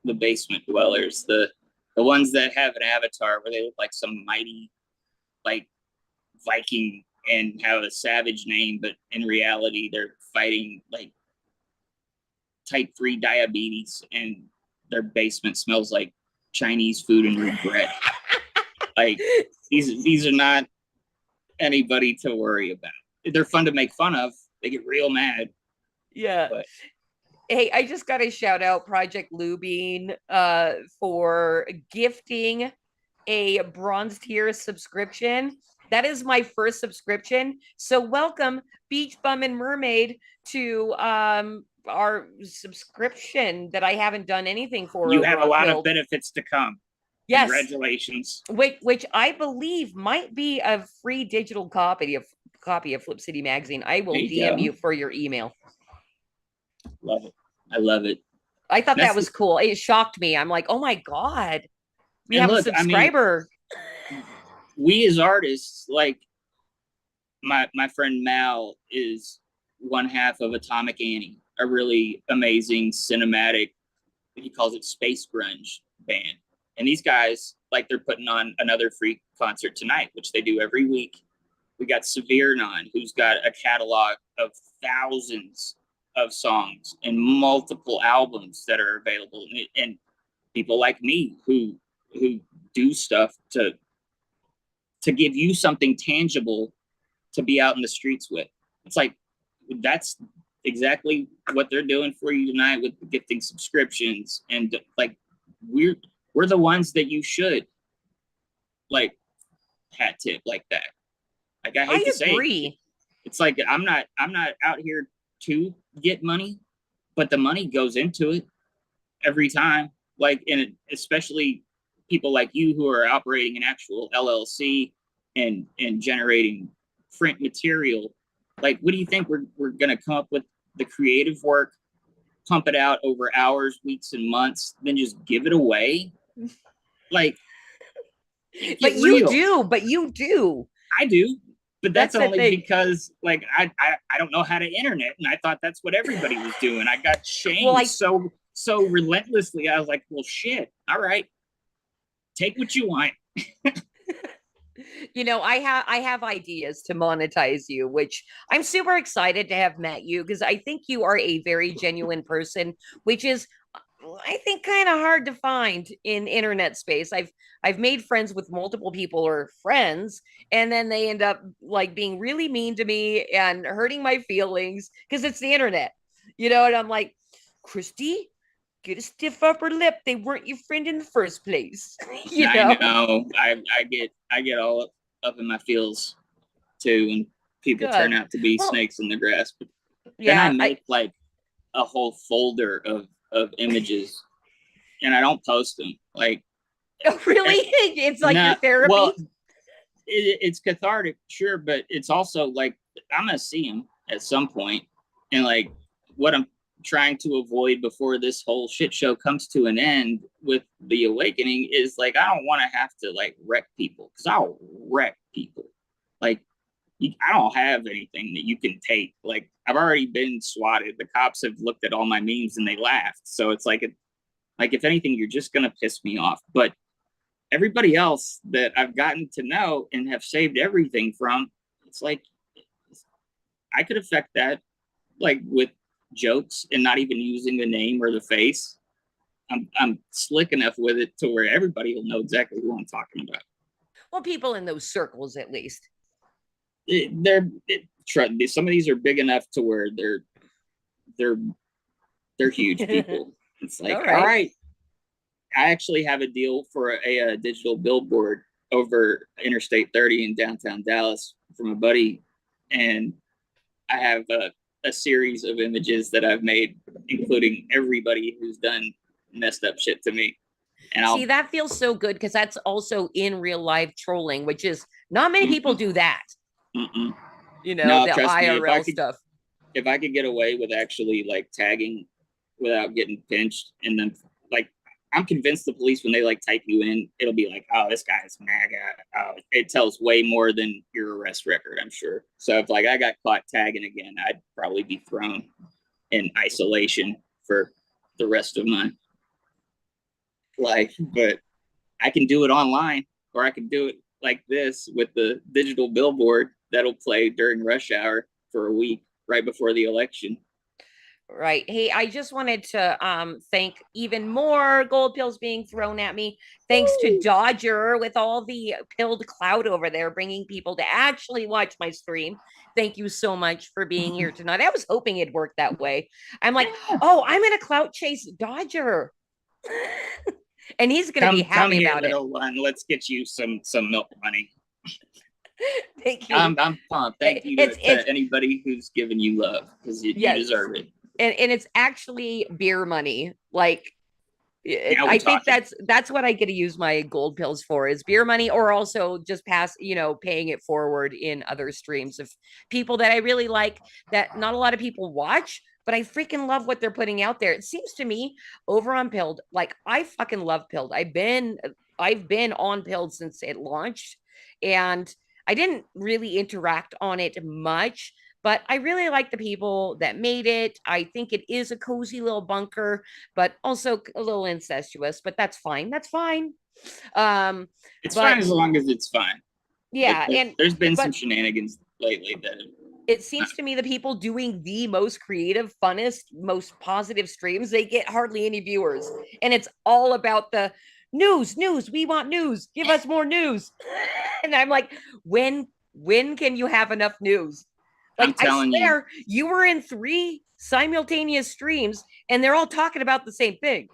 basement dwellers, the ones that have an avatar where they look like some mighty, like, Viking and have a savage name, but in reality they're fighting, like, type 3 diabetes, and their basement smells like Chinese food and regret. Like, these are not anybody to worry about. They're fun to make fun of. They get real mad. Yeah. But hey, I just got to shout out Project Lubine for gifting a bronze tier subscription. That is my first subscription. So welcome, Beach Bum and Mermaid, to our subscription that I haven't done anything for. You have a lot of benefits to come. Yes. Congratulations. Which I believe might be a free digital copy of Flip City Magazine. I will DM you for your email. Love it. I love it. I thought that was cool. It shocked me. I'm like, oh my God. We have a subscriber. I mean, we as artists, like, my friend Mal is one half of Atomic Annie, a really amazing cinematic, he calls it space grunge band. And these guys, like, they're putting on another free concert tonight, which they do every week. We got Severe Non, who's got a catalog of thousands of songs and multiple albums that are available. And people like me who do stuff to give you something tangible to be out in the streets with. It's like, that's exactly what they're doing for you tonight with gifting subscriptions. And, like, we're the ones that you should, like, hat tip like that. Like, I hate to say it. It's like, I'm not out here to get money, but the money goes into it every time. Like, and especially people like you who are operating an actual LLC and generating print material. Like, what do you think we're going to come up with the creative work, pump it out over hours, weeks, and months, then just give it away? Like, but you do. I do. But that's only because, like, I don't know how to internet, and I thought that's what everybody was doing. I got shamed so relentlessly. I was like, well, shit. All right, take what you want. You know, I have ideas to monetize you, which I'm super excited to have met you, because I think you are a very genuine person, which is, I think, kind of hard to find in internet space. I've made friends with multiple people or friends, and then they end up, like, being really mean to me and hurting my feelings because it's the internet, you know. And I'm like, Christy, get a stiff upper lip. They weren't your friend in the first place. You know? I know. I get all up in my feels too, and people turn out to be snakes in the grass. But then I make like a whole folder of images, and I don't post them. Like, oh, really? It's like your therapy. Well, it's cathartic, sure, but it's also like, I'm gonna see them at some point, and, like, what I'm trying to avoid before this whole shit show comes to an end with the awakening is, like, I don't want to have to, like, wreck people, because I'll wreck people. Like, I don't have anything that you can take. Like, I've already been swatted. The cops have looked at all my memes and they laughed. So it's like, if anything, you're just going to piss me off. But everybody else that I've gotten to know and have saved everything from, it's like, I could affect that, like, with jokes and not even using the name or the face. I'm slick enough with it to where everybody will know exactly who I'm talking about. Well, people in those circles, at least. Some of these are big enough to where they're huge people. It's like, all right. I actually have a deal for a digital billboard over Interstate 30 in downtown Dallas from a buddy, and I have a series of images that I've made, including everybody who's done messed up shit to me. And see, that feels so good because that's also in real life trolling, which is not many people do that. You know, no, the IRL stuff. If I could get away with actually like tagging without getting pinched, and then like, I'm convinced the police, when they like type you in, it'll be like, oh, this guy's MAGA. Oh, it tells way more than your arrest record, I'm sure. So if like I got caught tagging again, I'd probably be thrown in isolation for the rest of my life. But I can do it online, or I can do it like this with the digital billboard that'll play during rush hour for a week right before the election. Right. Hey, I just wanted to thank even more gold pills being thrown at me. Thanks to Dodger with all the pilled clout over there, bringing people to actually watch my stream. Thank you so much for being here tonight. I was hoping it'd work that way. I'm like, oh, I'm in a clout chase Dodger. And he's going to be happy about it. One. Let's get you some milk money. Thank you. I'm pumped. Thank you to anybody who's given you love, because you deserve it. And it's actually beer money. Like, I think that's what I get to use my gold pills for, is beer money, or also just paying it forward in other streams of people that I really like, that not a lot of people watch, but I freaking love what they're putting out there. It seems to me over on Pilled, like, I fucking love Pilled. I've been on Pilled since it launched, and I didn't really interact on it much, but I really like the people that made it. I think it is a cozy little bunker, but also a little incestuous, but that's fine. That's fine. It's fine as long as it's fine. Yeah. There's been some shenanigans lately that it seems to me the people doing the most creative, funnest, most positive streams, they get hardly any viewers. And it's all about the news. We want news. Give us more news. And I'm like, when can you have enough news? Like, I swear, you were in 3 simultaneous streams and they're all talking about the same thing.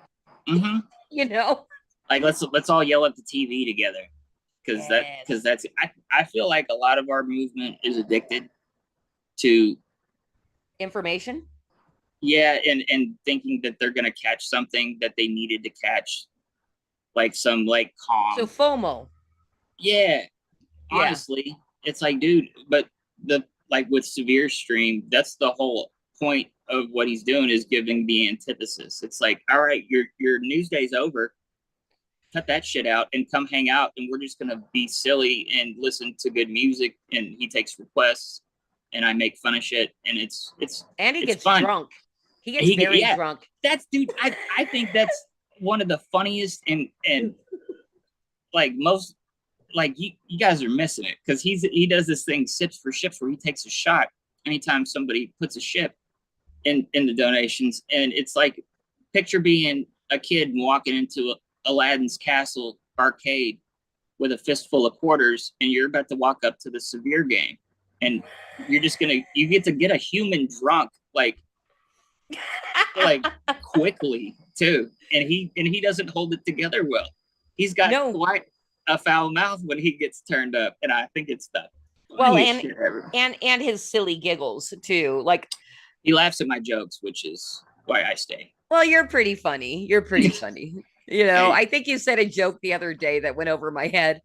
Mm-hmm. You know, like, let's all yell at the TV together, because that's I feel like a lot of our movement is addicted to information. Yeah, and thinking that they're gonna catch something that they needed to catch, like some like calm. So FOMO. Yeah, honestly, it's like, dude, but like with Severe Stream, that's the whole point of what he's doing, is giving the antithesis. It's like, all right, your news day's over. Cut that shit out and come hang out, and we're just gonna be silly and listen to good music. And he takes requests, and I make fun of shit, and he gets fun. Drunk. He gets very drunk. That's, dude. I think that's one of the funniest and like most. Like, you guys are missing it, because he does this thing, Sips for Ships, where he takes a shot anytime somebody puts a ship in the donations. And it's like, picture being a kid walking into Aladdin's Castle arcade with a fistful of quarters, and you're about to walk up to the Severe game, and you get to get a human drunk like quickly too, and he doesn't hold it together well. He's got quite a foul mouth when he gets turned up, and I think it's the and his silly giggles too. Like, he laughs at my jokes, which is why I stay. Well, you're pretty funny. You know, I think you said a joke the other day that went over my head,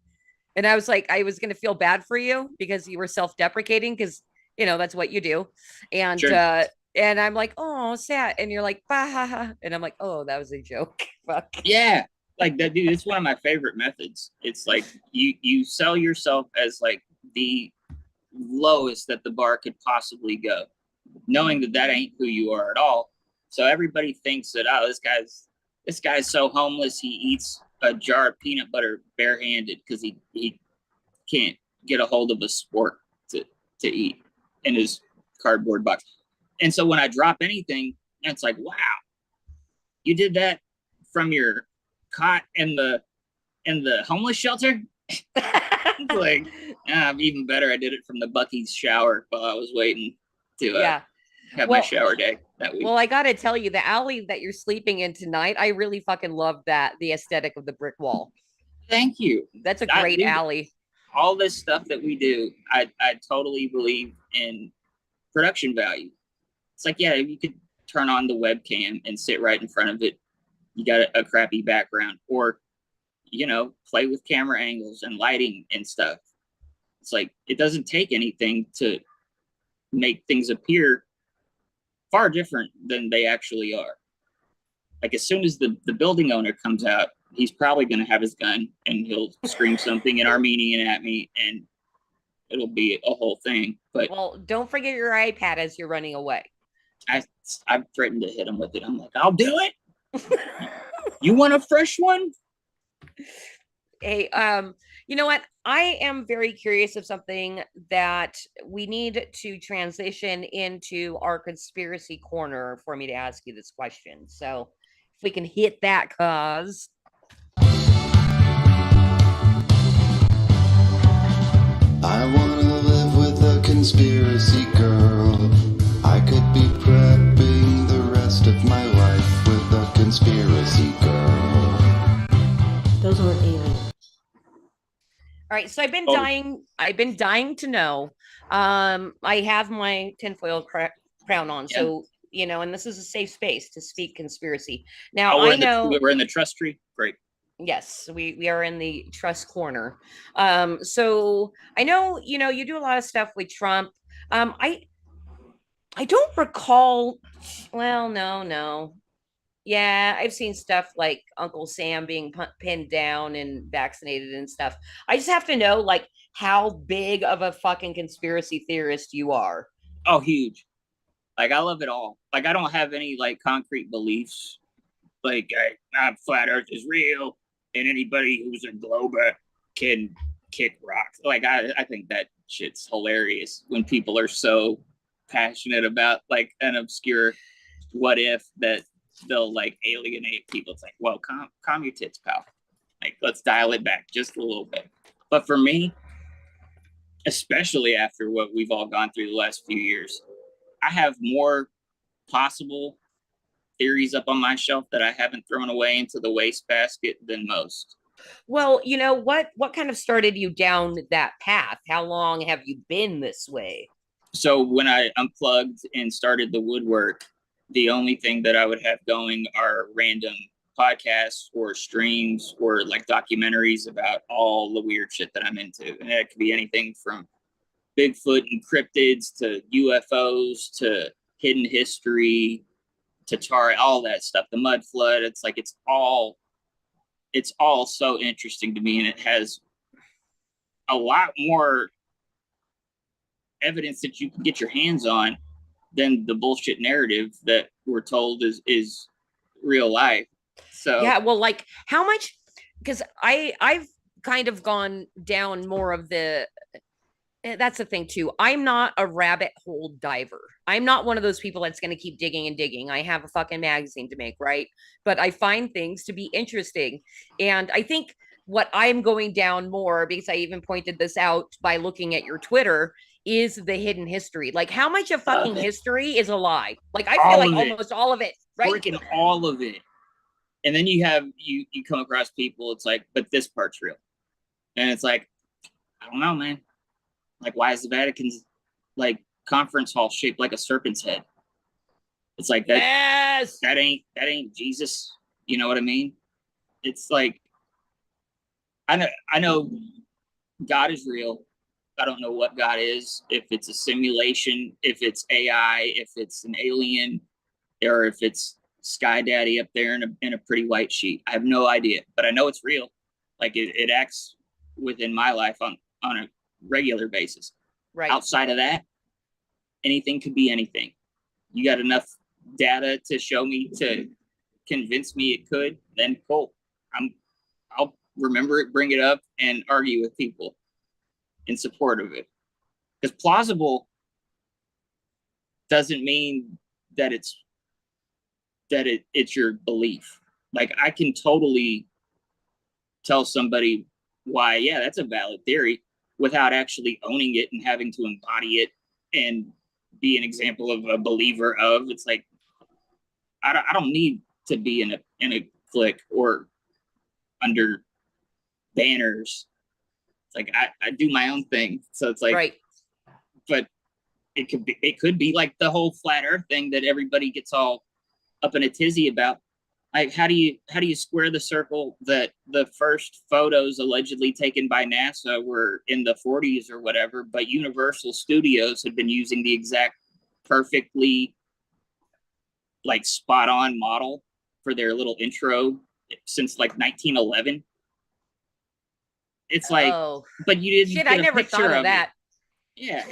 and I was like, I was going to feel bad for you because you were self-deprecating, because that's what you do, and sure. And I'm like, oh, sad, and you're like, bah, and I'm like, oh, that was a joke. Fuck. Yeah. Like that, dude. It's one of my favorite methods. It's like you sell yourself as like the lowest that the bar could possibly go, knowing that that ain't who you are at all. So everybody thinks that, oh, this guy's so homeless, he eats a jar of peanut butter barehanded because he can't get a hold of a spork to eat in his cardboard box. And so when I drop anything, it's like, wow, you did that from your cot in the homeless shelter? Like, even better, I did it from the Bucky's shower while I was waiting to have my shower day that week. Well, I gotta tell you, the alley that you're sleeping in tonight, I really fucking love that, the aesthetic of the brick wall. Thank you. That's a great alley. All this stuff that we do, I totally believe in production value. It's like, yeah, you could turn on the webcam and sit right in front of it. You got a crappy background, or, you know, play with camera angles and lighting and stuff. It's like, it doesn't take anything to make things appear far different than they actually are. Like, as soon as the building owner comes out, he's probably going to have his gun and he'll scream something in Armenian at me, and it'll be a whole thing. But well, don't forget your iPad as you're running away. I've threatened to hit him with it. I'm like, I'll do it. You want a fresh one? Hey, you know what? I am very curious of something that we need to transition into our conspiracy corner for me to ask you this question. So if we can hit that, cause I wanna live with a conspiracy girl. I could be prepping the rest of my life with a conspiracy girl. Those weren't aliens. all right, so I've been dying to know. I have my tinfoil crown on, so you know, and this is a safe space to speak conspiracy. Now I know we're in the trust tree. Great. Yes, we are in the trust corner. So I know, you know, you do a lot of stuff with Trump. I don't recall. Well, no. Yeah, I've seen stuff like Uncle Sam being pinned down and vaccinated and stuff. I just have to know, like, how big of a fucking conspiracy theorist you are. Oh, huge. Like, I love it all. Like, I don't have any, like, concrete beliefs. Like, flat Earth is real, and anybody who's a glober can kick rocks. Like, I think that shit's hilarious when people are so passionate about, like, an obscure what if that they'll, like, alienate people. It's like, well, calm your tits, pal. Like, let's dial it back just a little bit. But for me, especially after what we've all gone through the last few years, I have more possible theories up on my shelf that I haven't thrown away into the wastebasket than most. Well, you know, what kind of started you down that path? How long have you been this way? So when I unplugged and started the woodwork, the only thing that I would have going are random podcasts or streams or like documentaries about all the weird shit that I'm into. And it could be anything from Bigfoot and cryptids to UFOs to hidden history to Tara, all that stuff, the mud flood. It's like, it's all so interesting to me. And it has a lot more evidence that you can get your hands on than the bullshit narrative that we're told is real life. So yeah, well, like, how much, because I've kind of gone down more of the, that's the thing too. I'm not a rabbit hole diver. I'm not one of those people that's going to keep digging and digging. I have a fucking magazine to make, right? But I find things to be interesting. And I think what I'm going down more, because I even pointed this out by looking at your Twitter, is the hidden history. Like, how much of fucking history is a lie? Like, I feel like almost all of it, right? Freaking all of it. And then you come across people, it's like, but this part's real. And it's like, I don't know, man. Like, why is the Vatican's, like, conference hall shaped like a serpent's head? It's like, that, yes! that ain't Jesus. You know what I mean? It's like, I know God is real. I don't know what God is, if it's a simulation, if it's AI, if it's an alien, or if it's Sky Daddy up there in a pretty white sheet. I have no idea, but I know it's real. Like, it acts within my life on a regular basis. Right. Outside of that, anything could be anything. You got enough data to show me, to convince me it could, then cool. I'll remember it, bring it up, and argue with people in support of it. Because plausible doesn't mean that it's your belief. Like, I can totally tell somebody why, yeah, that's a valid theory, without actually owning it and having to embody it and be an example of a believer of. It's like, I don't need to be in a clique or under banners. It's like, I do my own thing. So it's like, right. But it could be like the whole flat earth thing that everybody gets all up in a tizzy about. Like, how do you square the circle that the first photos allegedly taken by NASA were in the 40s or whatever, but Universal Studios had been using the exact perfectly, like, spot on model for their little intro since like 1911? It's like, but you didn't shit, get I a never picture thought of of that. Yeah.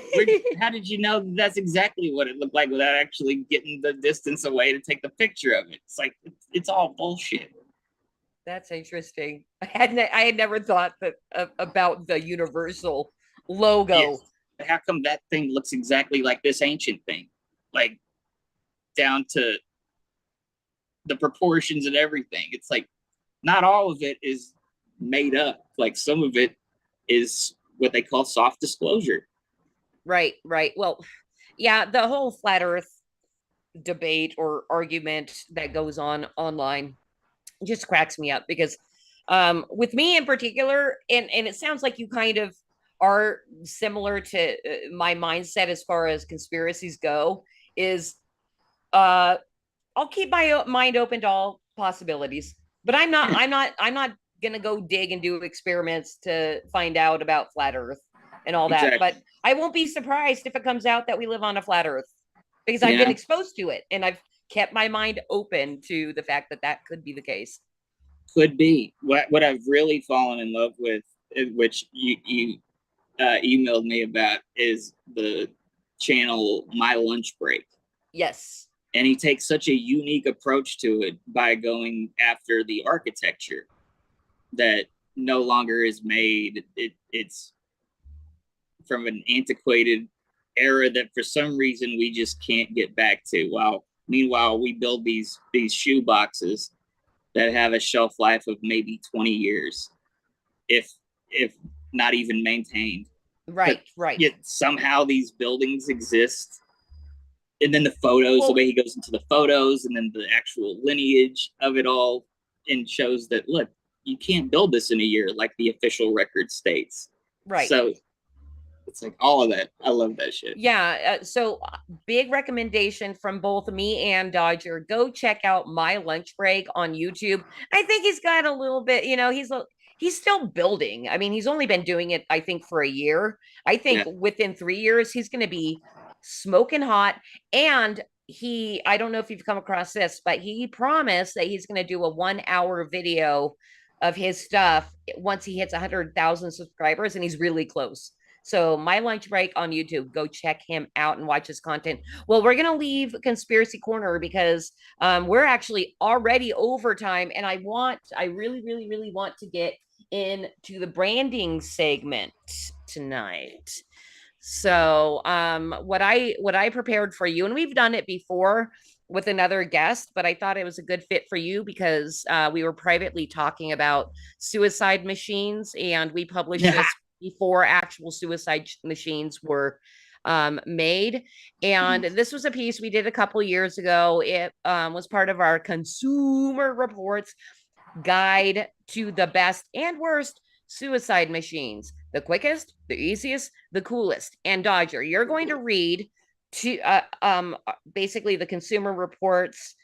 How did you know that's exactly what it looked like without actually getting the distance away to take the picture of it? It's like, it's all bullshit. That's interesting. I had never thought that about the Universal logo. Yes. How come that thing looks exactly like this ancient thing? Like, down to the proportions and everything. It's like, not all of it is made up. Like, some of it is what they call soft disclosure. Right. Well, yeah, the whole flat earth debate or argument that goes on online just cracks me up, because with me in particular, and it sounds like you kind of are similar to my mindset as far as conspiracies go, is I'll keep my mind open to all possibilities, but I'm not gonna go dig and do experiments to find out about flat earth and all that. Exactly. But I won't be surprised if it comes out that we live on a flat earth, because I've been exposed to it and I've kept my mind open to the fact that that could be the case. Could be. What I've really fallen in love with, which you emailed me about, is the channel My Lunch Break. Yes. And he takes such a unique approach to it by going after the architecture that no longer is made. It's from an antiquated era that for some reason we just can't get back to. While meanwhile we build these shoe boxes that have a shelf life of maybe 20 years, if not even maintained. Right. Yet somehow these buildings exist. And then the photos, the way he goes into the photos, and then the actual lineage of it all, and shows that, look, you can't build this in a year like the official record states. Right. So it's like all of that. I love that shit. Yeah. So big recommendation from both me and Dodger. Go check out My Lunch Break on YouTube. I think he's got a little bit, he's still building. I mean, he's only been doing it, I think, for a year. I think within 3 years, he's going to be smoking hot. And I don't know if you've come across this, but he promised that he's going to do a 1-hour video of his stuff once he hits 100,000 subscribers, and he's really close. So My Lunch Break on YouTube, go check him out and watch his content. Well, we're going to leave Conspiracy Corner because we're actually already over time, and I really, really, really want to get into the branding segment tonight. So what I prepared for you, and we've done it before with another guest, but I thought it was a good fit for you because we were privately talking about suicide machines, and we published this before actual suicide machines were made. And this was a piece we did a couple years ago. It was part of our Consumer Reports Guide to the Best and Worst Suicide Machines. The quickest, the easiest, the coolest. And Dodger, you're going to read basically the Consumer Reports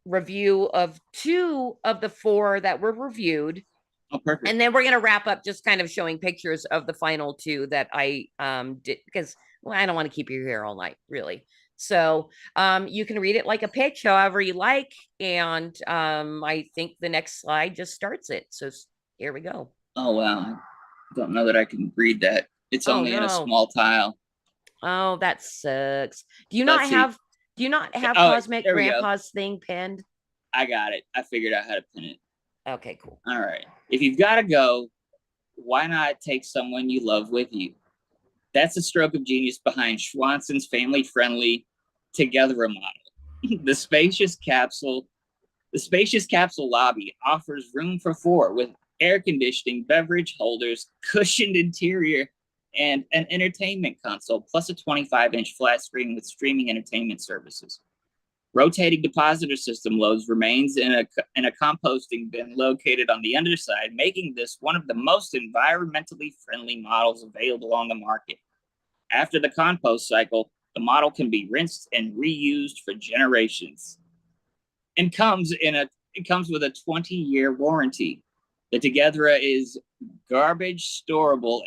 review of 2 of the 4 that were reviewed. Oh, perfect. And then we're going to wrap up just kind of showing pictures of the final 2 that I did, because I don't want to keep you here all night, really. So you can read it like a pitch, however you like. And I think the next slide just starts it. So here we go. Oh, wow. I don't know that I can read that. It's Oh only in a no. small tile. Oh, that sucks. Do you Let's not see. have Oh, Cosmic there we go. Grandpa's thing pinned? I got it. I figured out how to pin it. Okay, cool. All right. If you've got to go, why not take someone you love with you? That's the stroke of genius behind Schwanson's family-friendly Together model. The spacious capsule lobby offers room for four with air conditioning, beverage holders, cushioned interior, and an entertainment console, plus a 25-inch flat screen with streaming entertainment services. Rotating depositor system loads remains in a composting bin located on the underside, making this one of the most environmentally friendly models available on the market. After the compost cycle, the model can be rinsed and reused for generations, and it comes with a 20-year warranty. The Togethera is garage storable,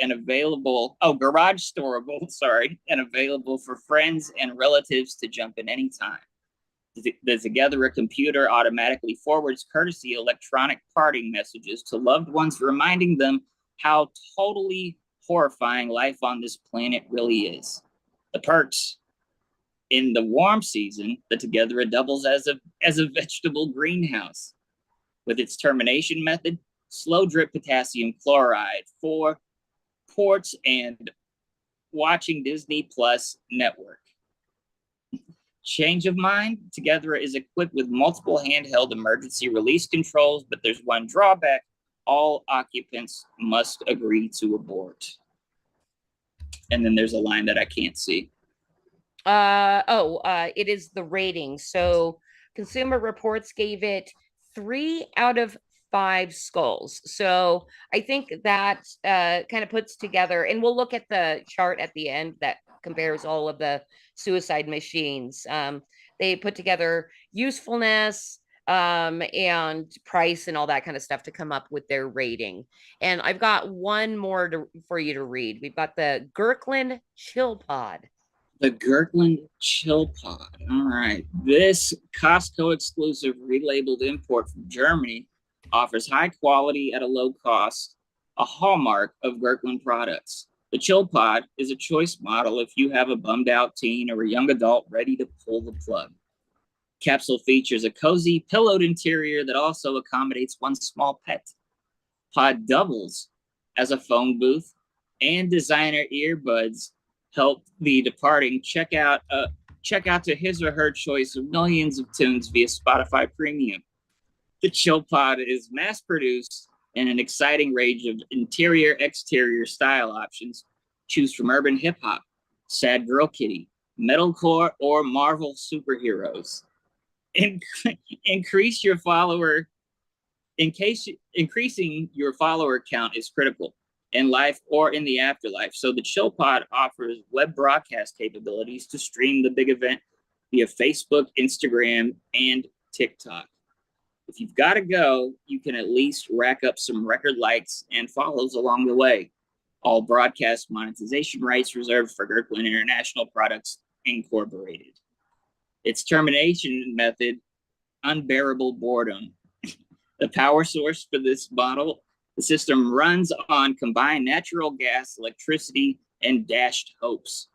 sorry, and available for friends and relatives to jump in anytime. The Togethera computer automatically forwards courtesy electronic parting messages to loved ones, reminding them how totally horrifying life on this planet really is. The perks: in the warm season, the Togethera doubles as a vegetable greenhouse. With its termination method, slow drip potassium chloride for ports and watching Disney Plus network. Change of mind, Togethera is equipped with multiple handheld emergency release controls, but there's one drawback: all occupants must agree to abort. And then there's a line that I can't see. It is the rating. So Consumer Reports gave it 3 out of 5 skulls. So I think that kind of puts together, and we'll look at the chart at the end that compares all of the suicide machines. They put together usefulness and price and all that kind of stuff to come up with their rating. And I've got one more for you to read. We've got the Gherkin Chill Pod. The Gherkin Chill Pod. All right. This Costco exclusive relabeled import from Germany offers high quality at a low cost, a hallmark of Gherkin products. The Chill Pod is a choice model if you have a bummed out teen or a young adult ready to pull the plug. Capsule features a cozy, pillowed interior that also accommodates one small pet. Pod doubles as a phone booth, and designer earbuds help the departing check out to his or her choice of millions of tunes via Spotify Premium. The Chill Pod is mass produced in an exciting range of interior, exterior style options. Choose from urban hip hop, sad girl kitty, metalcore, or Marvel superheroes. Increasing your follower count is critical in life or in the afterlife. So the Chill Pod offers web broadcast capabilities to stream the big event via Facebook, Instagram, and TikTok. If you've got to go, you can at least rack up some record likes and follows along the way. All broadcast monetization rights reserved for Gherkin International Products Incorporated. Its termination method: unbearable boredom. The power source for this model: the system runs on combined natural gas, electricity, and dashed hopes.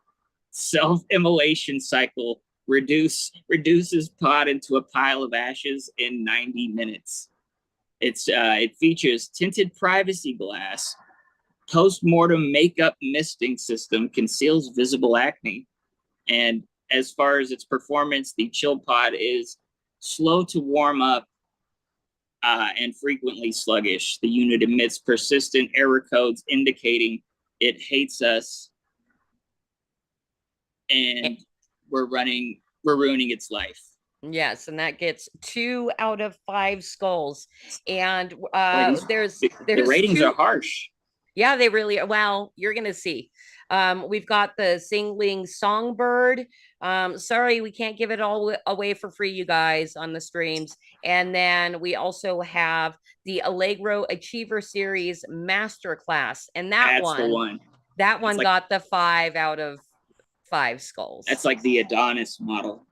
Self-immolation cycle reduces pod into a pile of ashes in 90 minutes. It features tinted privacy glass. Post-mortem makeup misting system conceals visible acne. And as far as its performance, the Chill Pod is slow to warm up and frequently sluggish. The unit emits persistent error codes indicating it hates us, and we're ruining its life. Yes, and that gets 2 out of 5 skulls. And there's the ratings two, are harsh. Yeah, they really are. Well, you're gonna see. We've got the Singling Songbird. Sorry, we can't give it all away for free, you guys, on the streams. And then we also have the Allegro Achiever Series Masterclass, and That's the one. That one got the 5 out of 5 skulls. That's like the Adonis model.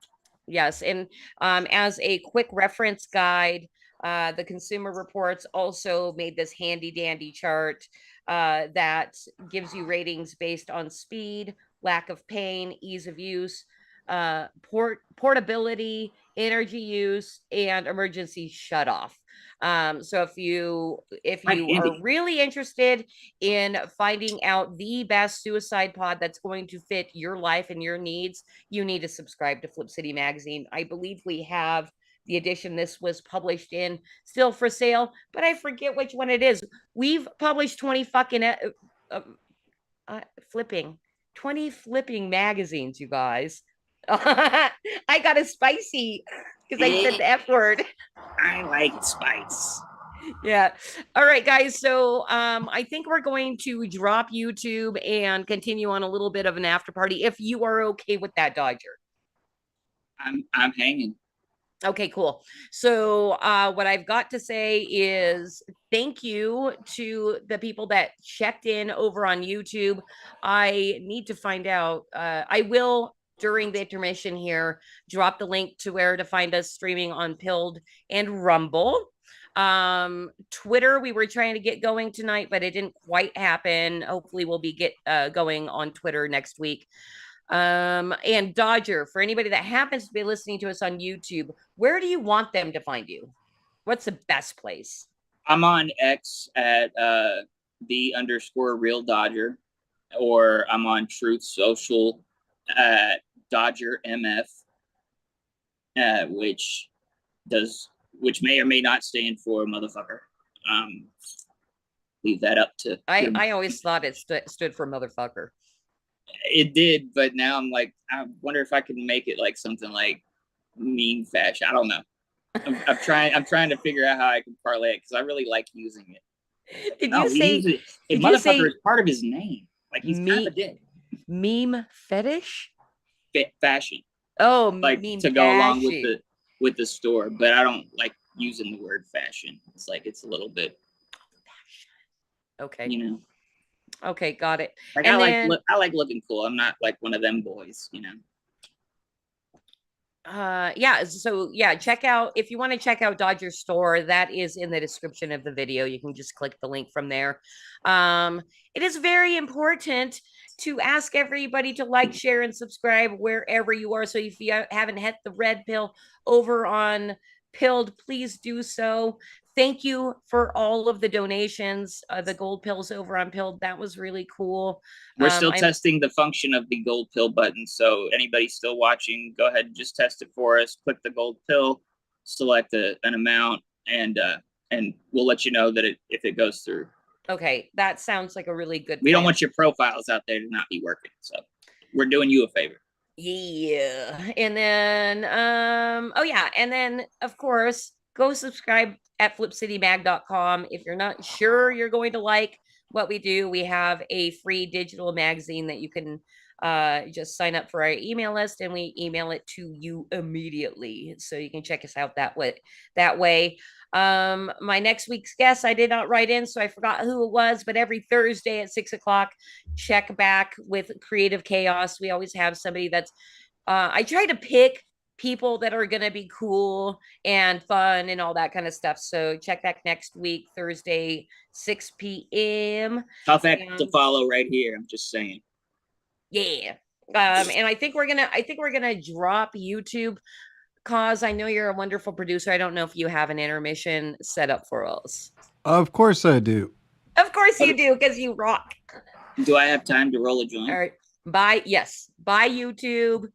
Yes, and as a quick reference guide, the Consumer Reports also made this handy dandy chart that gives you ratings based on speed, lack of pain, ease of use, portability, energy use, and emergency shut off. So if you are really interested in finding out the best suicide pod that's going to fit your life and your needs, you need to subscribe to Flip City Magazine. I believe we have the edition this was published in still for sale, but I forget which one it is. We've published 20 fucking flipping 20 flipping magazines, you guys. I got a spicy because I said the F word. I like spice. Yeah. All right, guys. So I think we're going to drop YouTube and continue on a little bit of an after party if you are okay with that, Dodger. I'm hanging. Okay, cool. So what I've got to say is thank you to the people that checked in over on YouTube. I need to find out. I will, during the intermission here, drop the link to where to find us streaming on Pilled and Rumble. Twitter, we were trying to get going tonight, but it didn't quite happen. Hopefully we'll be going on Twitter next week. And Dodger, for anybody that happens to be listening to us on YouTube, where do you want them to find you? What's the best place? I'm on X at _real Dodger, or I'm on Truth Social at Dodger MF, which may or may not stand for motherfucker. Leave that up to. I always thought it stood for motherfucker. It did, but now I'm like, I wonder if I can make it like something like meme fashion. I don't know. I'm trying to figure out how I can parlay it because I really like using it. Did you say motherfucker is part of his name? Like he's kind of dead. Meme fetish? Fashion. Oh, like meme to go along with the store, but I don't like using the word fashion. It's like it's a little bit. Okay. You know. Okay, got it. Like I like looking cool. I'm not like one of them boys, you know. Yeah, so yeah, check out if you want to check out Dodger's store, that is in the description of the video. You can just click the link from there. It is very important to ask everybody to like, share, and subscribe wherever you are. So if you haven't hit the red pill over on Pilled, please do so. Thank you for all of the donations, the gold pills over on Pilled. That was really cool. We're still testing the function of the gold pill button. So anybody still watching, go ahead and just test it for us. Click the gold pill, select an amount, and we'll let you know that if it goes through. Okay, that sounds like a really good We don't want your profiles out there to not be working. So we're doing you a favor. Yeah. And then oh yeah, and then of course go subscribe at flipcitymag.com. If you're not sure you're going to like what we do, we have a free digital magazine that you can just sign up for our email list and we email it to you immediately. So you can check us out that way. My next week's guest, I did not write in, so I forgot who it was, but every Thursday at 6:00, check back with Creative Chaos. We always have somebody that's, I try to pick people that are going to be cool and fun and all that kind of stuff. So check back next week, Thursday, 6 p.m. Tough act to follow right here. I'm just saying. Yeah. And I think we're gonna drop YouTube. Cause I know you're a wonderful producer. I don't know if you have an intermission set up for us. Of course I do. Of course you do, because you rock. Do I have time to roll a joint? All right. Bye. Yes. Bye, YouTube.